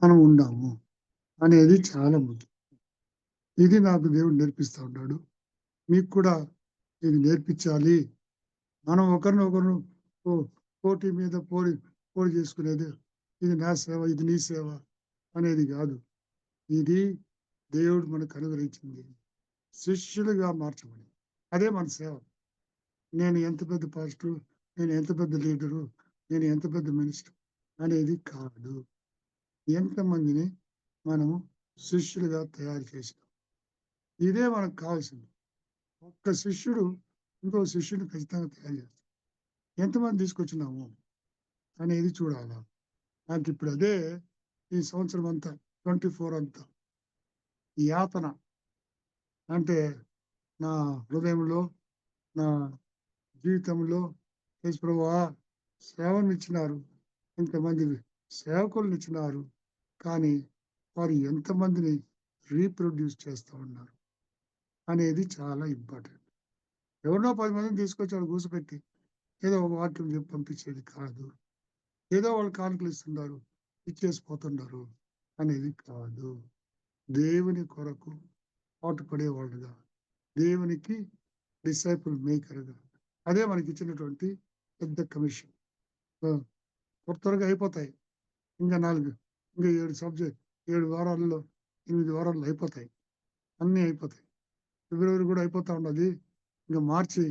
మనం ఉన్నాము అనేది చాలా ముఖ్యం. ఇది నాకు దేవుడు నేర్పిస్తూ ఉన్నాడు. మీకు కూడా ఇది నేర్పించాలి. మనం ఒకరినొకరు పోటీ మీద పోటీ చేసుకునేది, ఇది నా సేవ, ఇది నీ సేవ అనేది కాదు. ఇది దేవుడు మనకు అనుగ్రహించింది, శిష్యులుగా మార్చబడి. అదే మన సేవ. నేను ఎంత పెద్ద పాస్టర్, నేను ఎంత పెద్ద లీడరు, నేను ఎంత పెద్ద మినిస్టర్ అనేది కాదు. ఎంతమందిని మనము శిష్యులుగా తయారు చేసినాం, ఇదే మనకు కావాల్సింది. ఒక్క శిష్యుడు ఇంకో శిష్యుని ఖచ్చితంగా తయారు చేస్తాడు. ఎంతమంది తీసుకొచ్చినాము అనేది చూడాలా. నాకు ఇప్పుడు అదే ఈ సంవత్సరం అంతా 24 అంతా యాతన. అంటే నా హృదయంలో, నా జీవితంలో యేసు ప్రభువా సేవను ఇచ్చినారు, ఇంతమంది సేవకులను ఇచ్చినారు, కానీ వారు ఎంతమందిని రీప్రొడ్యూస్ చేస్తూ ఉన్నారు అనేది చాలా ఇంపార్టెంట్. ఎవరినో 10 మందిని తీసుకొచ్చి వాళ్ళు కూర్చోపెట్టి ఏదో ఒక వాక్యం చెప్పి పంపించేది కాదు. ఏదో వాళ్ళు కానుకలు ఇస్తున్నారు, ఇచ్చేసిపోతున్నారు అనేది కాదు. దేవుని కొరకు పాటుపడేవాళ్ళుగా, దేవునికి డిసైపుల్ మేకర్గా, అదే మనకి ఇచ్చినటువంటి పెద్ద కమిషన్. త్వరగా అయిపోతాయి. ఇంకా 7 వారాల్లో 8 వారాల్లో అయిపోతాయి. అన్నీ అయిపోతాయి. ఫిబ్రవరి కూడా అయిపోతా ఉన్నది. ఇంకా మార్చి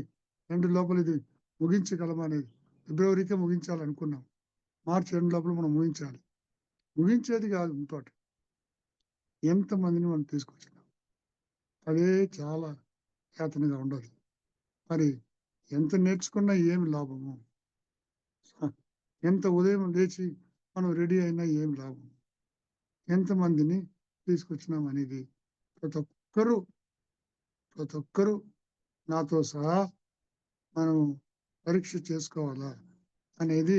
ఎండ్ లోపల ఇది ముగించగలమనేది. ఫిబ్రవరికే ముగించాలనుకున్నాం, మార్చి ఎండ్ లోపల మనం ముగించాలి. ముగించేది కాదు, ఇంకోటి ఎంతమందిని మనం తీసుకొచ్చినాం, అదే చాలా యాతనగా ఉండదు. మరి ఎంత నేర్చుకున్నా ఏమి లాభము, ఎంత ఉదయం లేచి మనం రెడీ అయినా ఏమి లాభం, ఎంతమందిని తీసుకొచ్చినాం అనేది ప్రతి ఒక్కరూ నాతో సహా మనం పరీక్ష చేసుకోవాలా అనేది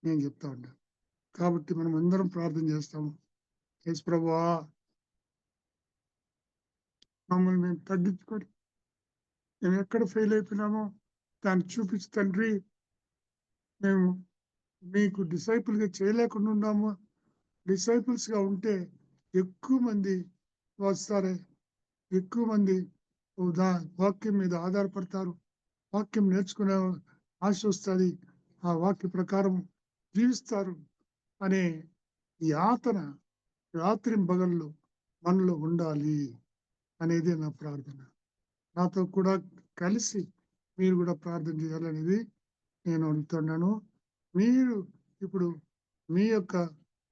నేను చెప్తా ఉన్నాను. కాబట్టి మనం అందరం ప్రార్థన చేస్తాము. యేసు ప్రభువా, మమ్మల్ని మేము తగ్గించుకొని మేము ఎక్కడ ఫెయిల్ అయిపోయినామో దాన్ని చూపించి తండ్రి, మేము మీకు డిసైపుల్గా చేయలేకుండా ఉన్నాము. డిసైపుల్స్గా ఉంటే ఎక్కువ మంది వస్తారే, ఎక్కువ మంది వాక్యం మీద ఆధారపడతారు, వాక్యం నేర్చుకునే ఆశ వస్తుంది, ఆ వాక్య ప్రకారం జీవిస్తారు అనే యాతన రాత్రింబగళ్ళు మనలో ఉండాలి అనేది నా ప్రార్థన. నాతో కూడా కలిసి మీరు కూడా ప్రార్థన చేయాలనేది నేను అడుగుతున్నాను. మీరు ఇప్పుడు మీ యొక్క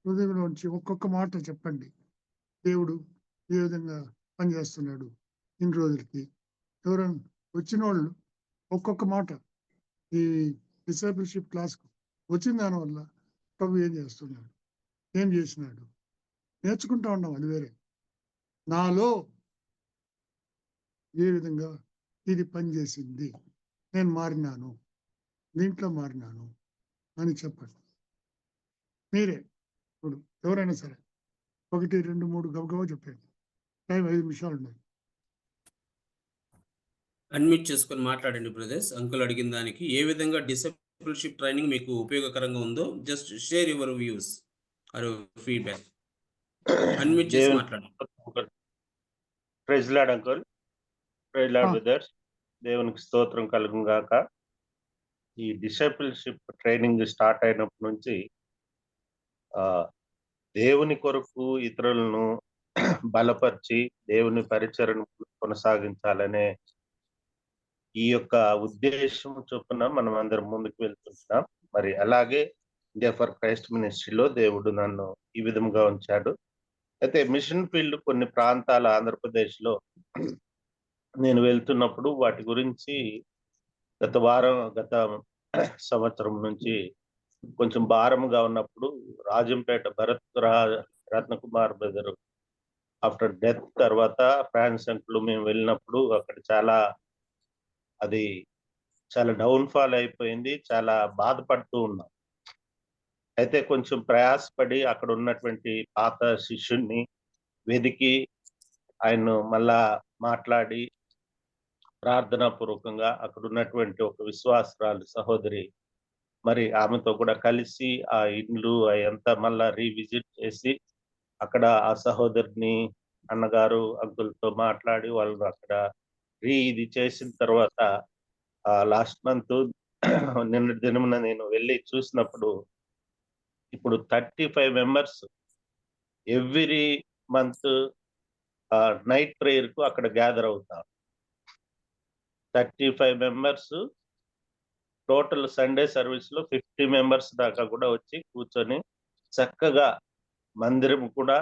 హృదయంలోంచి ఒక్కొక్క మాట చెప్పండి. దేవుడు ఏ విధంగా పనిచేస్తున్నాడు ఇన్ని రోజులకి. ఎవరైనా వచ్చిన వాళ్ళు ఒక్కొక్క మాట ఈ డిసైపుల్షిప్ క్లాస్కు వచ్చిన దానివల్ల ప్రభు ఏం చేస్తున్నాడు, ఏం చేసినాడు నేర్చుకుంటా ఉన్నాం. అది వేరే. నాలో ఏ విధంగా ఇది పనిచేసింది, నేను మారినాను, దీంట్లో మారినాను అని చెప్పండి. మీరే ఇప్పుడు ఎవరైనా సరే 1, 2, 3 గబగబా చెప్పండి. టైం 5 నిమిషాలు ఉన్నాయి. అన్మ్యూట్ చేసుకొని మాట్లాడండి బ్రదర్స్. అంకుల్ అడిగిన దానికి ఏ విధంగా డిసైపుల్షిప్ ట్రైనింగ్ మీకు ఉపయోగకరంగా ఉందో just share your views or feedback. Unmute చేసి మాట్లాడండి. Praise Lord uncle, praise Lord brothers. దేవునికి స్తోత్రం కలుగును గాక. ఈ డిసైపుల్షిప్ ట్రైనింగ్ స్టార్ట్ అయినప్పటి నుంచి దేవుని కొరకు ఇతరులను బలపరిచి దేవుని పరిచరణ కొనసాగించాలనే ఈ యొక్క ఉద్దేశం చొప్పున మనం అందరం ముందుకు వెళ్తున్నాం. మరి అలాగే ఇండియా ఫర్ క్రైస్ట్ మినిస్ట్రీలో దేవుడు నన్ను ఈ విధంగా ఉంచాడు. అయితే మిషన్ ఫీల్డ్ కొన్ని ప్రాంతాల ఆంధ్రప్రదేశ్లో నేను వెళ్తున్నప్పుడు వాటి గురించి గత సంవత్సరం నుంచి కొంచెం భారంగా ఉన్నప్పుడు Rajampet Bharat Ratnakumar brother after death తర్వాత ఫ్రాన్స్ అంకులు మేము వెళ్ళినప్పుడు అక్కడ అది చాలా డౌన్ఫాల్ అయిపోయింది. చాలా బాధపడుతూ ఉన్నాం. అయితే కొంచెం ప్రయాసపడి అక్కడ ఉన్నటువంటి పాత శిష్యుణ్ణి వెదికి ఆయన మళ్ళా మాట్లాడి ప్రార్థనా పూర్వకంగా అక్కడ ఉన్నటువంటి ఒక విశ్వాసరాలు సహోదరి, మరి ఆమెతో కూడా కలిసి ఆ ఇండ్లు అదంతా మళ్ళా రీవిజిట్ చేసి అక్కడ ఆ సహోదరిని అన్నగారు అంకుల్తో మాట్లాడి వాళ్ళు అక్కడ ఇది చేసిన తర్వాత లాస్ట్ మంత్ నిన్నటి దినమున నేను వెళ్ళి చూసినప్పుడు ఇప్పుడు 35 members every month night prayer కు అక్కడ గ్యాదర్ అవుతారు. 35 మెంబర్స్ టోటల్ సండే సర్వీస్ లో 50 మెంబర్స్ దాకా కూడా వచ్చి కూర్చొని చక్కగా మందిరం కూడా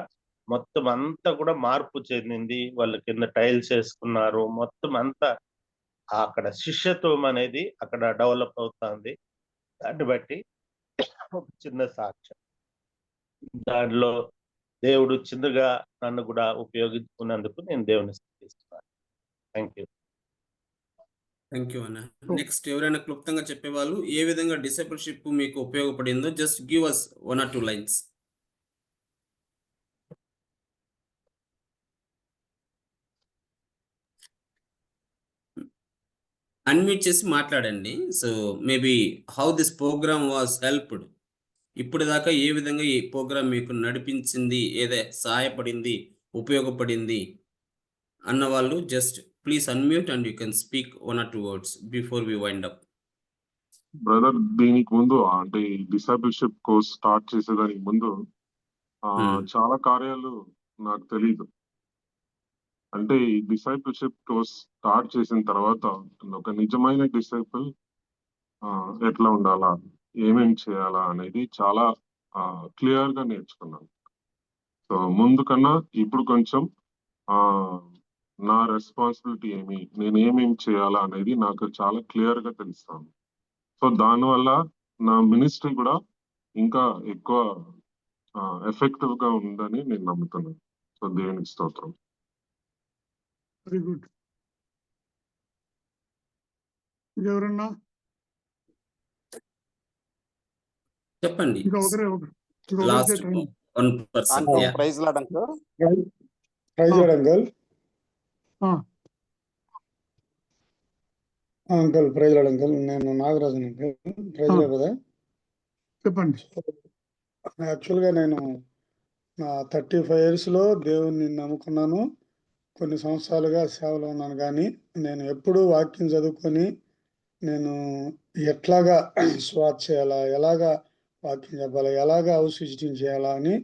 మొత్తం అంతా కూడా మార్పు చెందింది. వాళ్ళు కింద టైల్స్ వేసుకున్నారు. మొత్తం అంతా అక్కడ శిష్యత్వం అనేది అక్కడ డెవలప్ అవుతుంది. దాన్ని బట్టి ఒక చిన్న సాక్ష్యం, దానిలో దేవుడు చిన్నగా నన్ను కూడా ఉపయోగించుకున్నందుకు నేను దేవుని స్తుతిస్తున్నాను. థ్యాంక్ యూ అన్న. నెక్స్ట్ ఎవరైనా క్లుప్తంగా చెప్పేవాళ్ళు ఏ విధంగా డిసైపుల్షిప్ మీకు ఉపయోగపడిందో just give us 1 or 2 lines. Unmute చేసి మాట్లాడండి. So maybe how this program was helped, ఇప్పుడు దాకా ఏ విధంగా ఈ ప్రోగ్రామ్ మీకు నడిపించింది, ఏదే సహాయపడింది, ఉపయోగపడింది అన్న వాళ్ళు just please unmute and you can speak 1 or 2 words before we wind up. Brother, దీనికి ముందు అంటే ఈ డిసైపుల్షిప్ కోర్స్ స్టార్ట్ చేసేదానికి ముందు చాలా కార్యాలు నాకు తెలియదు. అంటే ఈ డిసైపుల్షిప్ కోర్స్ స్టార్ట్ చేసిన తర్వాత ఒక నిజమైన డిసైపుల్ ఎట్లా ఉండాలా, ఏమేమి చేయాలా అనేది చాలా క్లియర్ గా నేర్చుకున్నాను. సో ముందు కన్నా ఇప్పుడు కొంచెం నా రెస్పాన్సిబిలిటీ ఏమి, నేను ఏమేమి చేయాలా అనేది నాకు చాలా క్లియర్ గా తెలుస్తాను. సో దానివల్ల నా మినిస్ట్రీ కూడా ఇంకా ఎక్కువ ఎఫెక్టివ్ గా ఉందని నేను నమ్ముతున్నాను. సో దేవునికి స్తోత్రం. Very good. ఇంకెవరన్నా చెప్పండి. ఇంకా ఒకరే last 1%. Praise Lord uncle. Uncle praise Lord uncle. నేను నాగరాజు అంకుల్. ప్రైజ్ లాడ్ కదా. చెప్పండి. యాక్చువల్గా నేను నా 35 yearsలో దేవుణ్ణి నమ్ముకున్నాను. కొన్ని సంవత్సరాలుగా సేవలో ఉన్నాను. కానీ నేను ఎప్పుడూ వాక్యం చదువుకొని నేను ఎట్లాగా స్వాత్ చేయాలా, ఎలాగా వాక్యం చెప్పాలా, ఎలాగా హౌస్ విజిటింగ్ చేయాలా అని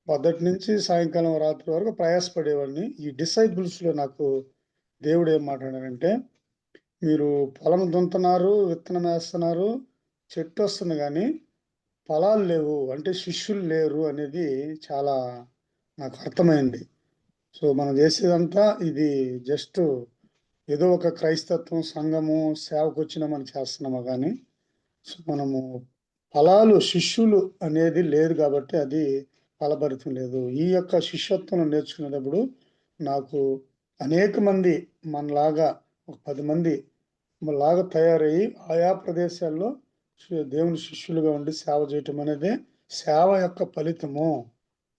పొద్దుటి నుంచి సాయంకాలం రాత్రి వరకు ప్రయాసపడేవాడిని. ఈ డిసైపుల్స్లో నాకు దేవుడు ఏం మాట్లాడారంటే, మీరు పొలం దున్నుతున్నారు, విత్తనం వేస్తున్నారు, చెట్టు వస్తుంది కానీ ఫలాలు లేవు, అంటే శిష్యులు లేరు అనేది చాలా నాకు అర్థమైంది. సో మనం చేసేదంతా ఇది జస్ట్ ఏదో ఒక క్రైస్తత్వం, సంఘము, సేవకు వచ్చినా మనం చేస్తున్నాము. కానీ సో మనము ఫలాలు, శిష్యులు అనేది లేదు కాబట్టి అది ఫలభరితం లేదు. ఈ యొక్క శిష్యత్వం నేర్చుకునేటప్పుడు నాకు అనేక మంది మనలాగా ఒక 10 మంది లాగా తయారయ్యి ఆయా ప్రదేశాల్లో దేవుని శిష్యులుగా ఉండి సేవ చేయటం అనేది సేవ యొక్క ఫలితము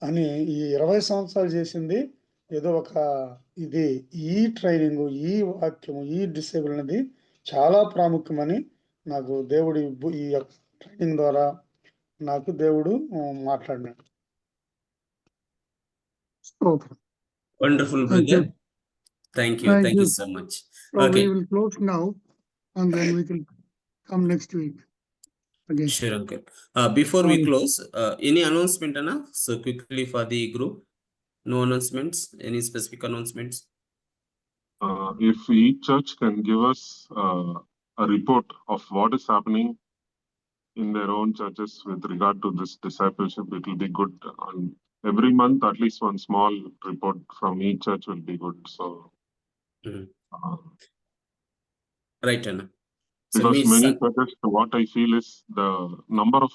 అని ఈ 20 సంవత్సరాలు చేసింది ఏదో ఒక ఇది. ఈ ట్రైనింగ్, ఈ వాక్యము, ఈ డిసేబుల్ అనేది చాలా ప్రాముఖ్యమని నాకు దేవుడు ఈ ట్రైనింగ్ ద్వారా నాకు దేవుడు మాట్లాడినాడు. Wonderful, brother. Thank you so much. So Okay. we will close now and then we can come next week again. Sure, uncle. Before we close, any announcement, Anna? So quickly for the group. No announcements? Any specific announcements? If each church can give us a report of what is happening in their own churches with regard to this discipleship, it will be good. And every month, at least one small report from each church will be good. So, Right, Anna. So because means many churches, what I feel is the number of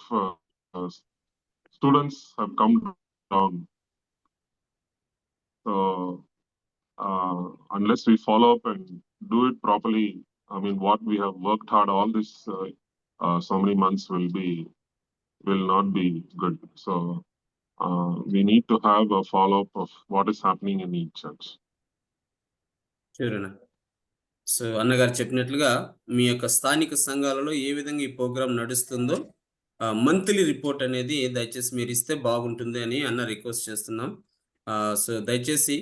students have come down. So, unless we follow up and do it properly, I mean, what we have worked hard all this so many months will not be good. So we need to have a follow up of what is happening in each church. Sure, Anna. So అన్నగారు చెప్పినట్లుగా మీ యొక్క స్థానిక సంఘాలలో ఏ విధంగా ఈ programme నడుస్తుందో monthly report అనేది దయచేసి మీరు ఇస్తే బాగుంటుంది అని అన్న రిక్వెస్ట్ చేస్తున్నాం. సో దయచేసి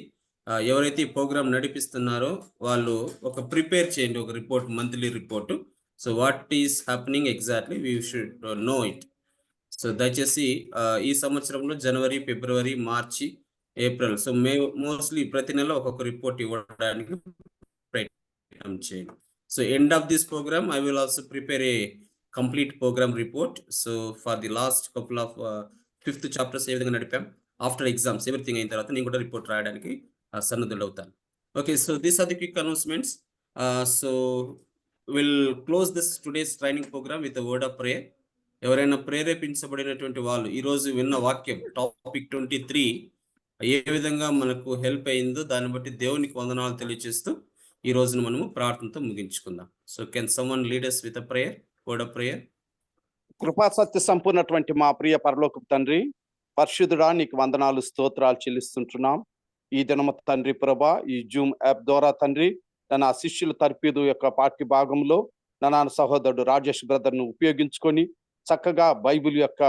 ఎవరైతే ఈ ప్రోగ్రాం నడిపిస్తున్నారో వాళ్ళు ఒక ప్రిపేర్ చేయండి, ఒక report, monthly report. So what is happening exactly we should know it. So దయచేసి ఈ సంవత్సరంలో జనవరి, ఫిబ్రవరి, మార్చి, ఏప్రిల్, సో మోస్ట్లీ ప్రతి నెల ఒక్కొక్క రిపోర్ట్ ఇవ్వడానికి ప్రయత్నం చేయండి. So end of this program I will also prepare a complete program report. So for the last couple of 5th chapters ఏ విధంగా నడిపాం, ఆఫ్టర్ ఎగ్జామ్స్ ఎవ్రీథింగ్ అయిన తర్వాత నేను కూడా రిపోర్ట్ రాయడానికి సన్నద్ధులవుతాను. Okay, so these are the quick announcements. So will close this today's training program with word of prayer. ఎవరైనా ప్రేరేపించబడినటువంటి వాళ్ళు ఈరోజు విన్న వాక్యం టాపిక్ 23 ఏ విధంగా మనకు హెల్ప్ అయిందో దాన్ని బట్టి దేవునికి వందనాలు తెలియజేస్తూ ఈ రోజును మనము ప్రార్థనతో ముగించుకుందాం. So can someone lead us with a prayer, word of prayer? కృపా సత్య సంపూర్ణటువంటి మా ప్రియ పరలోకపు తండ్రి, పరిశుద్ధుడా నీకు వందనాలు, స్తోత్రాలు చెల్లిస్తుంటున్నాం. ఈ దినము తండ్రి ప్రభా, ఈ జూమ్ యాప్ ద్వారా తండ్రి నా శిష్యుల తర్పీదు యొక్క పాఠ్య భాగంలో నా సహోదరుడు రాజేష్ బ్రదర్ను ఉపయోగించుకొని చక్కగా బైబిల్ యొక్క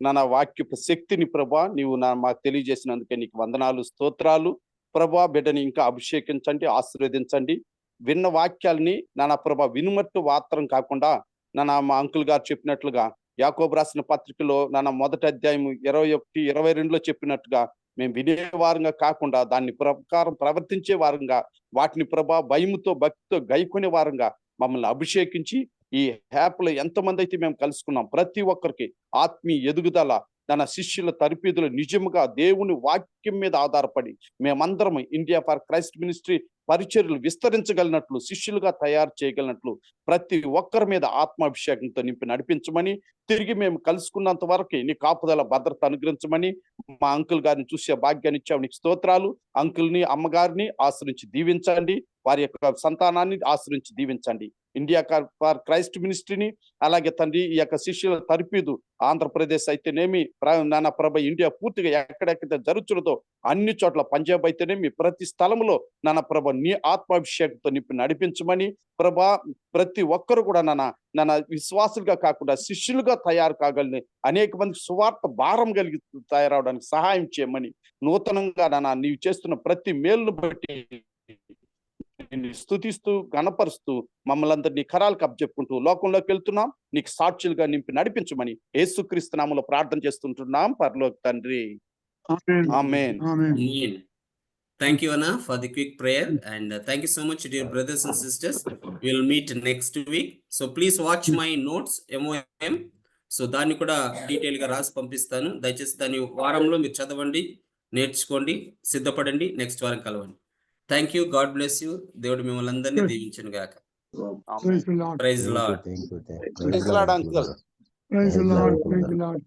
నా వాక్యపు శక్తిని ప్రభా నీవు మాకు తెలియజేసినందుకే నీకు వందనాలు, స్తోత్రాలు. ప్రభా బిడ్డని ఇంకా అభిషేకించండి, ఆశీర్వదించండి. విన్న వాక్యాలని నానా ప్రభా వినుమట్టు మాత్రం కాకుండా మా అంకుల్ గారు చెప్పినట్లుగా యాకోబు రాసిన పత్రికలో మొదటి అధ్యాయం 21-22లో చెప్పినట్టుగా మేము వినేవారంగా కాకుండా దాన్ని ప్రకారం ప్రవర్తించే వారంగా, వాటిని ప్రభా భయముతో భక్తితో గైకొనే వారంగా మమ్మల్ని అభిషేకించి ఈ యాప్లో ఎంతమంది అయితే మేము కలుసుకున్నాం ప్రతి ఒక్కరికి ఆత్మీయ ఎదుగుదల, తన శిష్యుల తరపీదులు నిజముగా దేవుని వాక్యం మీద ఆధారపడి మేమందరం ఇండియా ఫర్ క్రైస్ట్ మినిస్ట్రీ పరిచర్యలు విస్తరించగలిగినట్లు, శిష్యులుగా తయారు చేయగలిగినట్లు ప్రతి ఒక్కరి మీద ఆత్మాభిషేకంతో నింపి నడిపించమని, తిరిగి మేము కలుసుకున్నంత వరకు నీ కాపుదల భద్రత అనుగ్రహించమని, మా అంకుల్ గారిని చూసే భాగ్యాన్ని ఇచ్చావు, నీకు స్తోత్రాలు. అంకుల్ని అమ్మగారిని ఆశ్రయించి దీవించండి, వారి యొక్క సంతానాన్ని ఆశ్రయించి దీవించండి. ఇండియా ఫర్ క్రైస్ట్ మినిస్ట్రీని అలాగే తండ్రి ఈ యొక్క శిష్యుల తరపీదు ఆంధ్రప్రదేశ్ అయితేనేమి, నానా ప్రభ ఇండియా పూర్తిగా ఎక్కడెక్కడైతే జరుగుతున్నదో అన్ని చోట్ల, పంజాబ్ అయితేనేమి ప్రతి స్థలంలో నానా ప్రభ నీ ఆత్మాభిషేకంతో నింపి నడిపించమని, ప్రభా ప్రతి ఒక్కరు కూడా నాన్న విశ్వాసులుగా కాకుండా శిష్యులుగా తయారు కాగలని, అనేక మంది సువార్త భారం కలిగి తయారవడానికి సహాయం చేయమని, నూతనంగా నీవు చేస్తున్న ప్రతి మేలును బట్టి స్తుతిస్తూ గణపరుస్తూ మమ్మల్ని అందరినీ కరాలకు అప్పచెప్పుకుంటూ లోకంలోకి వెళ్తున్నాం. నీకు సాక్షులుగా నింపి నడిపించమని యేసుక్రీస్తు నామములో ప్రార్థన చేస్తుంటున్నాం పరలోక తండ్రి. ఆమేన్. Thank you, Anna, for the quick prayer, and thank you so much, dear brothers and sisters. We will meet next week. So please watch my notes, MOM. So దాన్ని కూడా డీటెయిల్ గా రాసి పంపిస్తాను. దయచేసి దాన్ని వారంలో మీరు చదవండి, నేర్చుకోండి, సిద్ధపడండి, నెక్స్ట్ వారం కలవండి. Thank you, God bless you. దేవుడు మిమ్మల్ని అందరినీ దీవించును గాక. Praise the Lord. Praise the Lord uncle. Praise the Lord. Praise the Lord.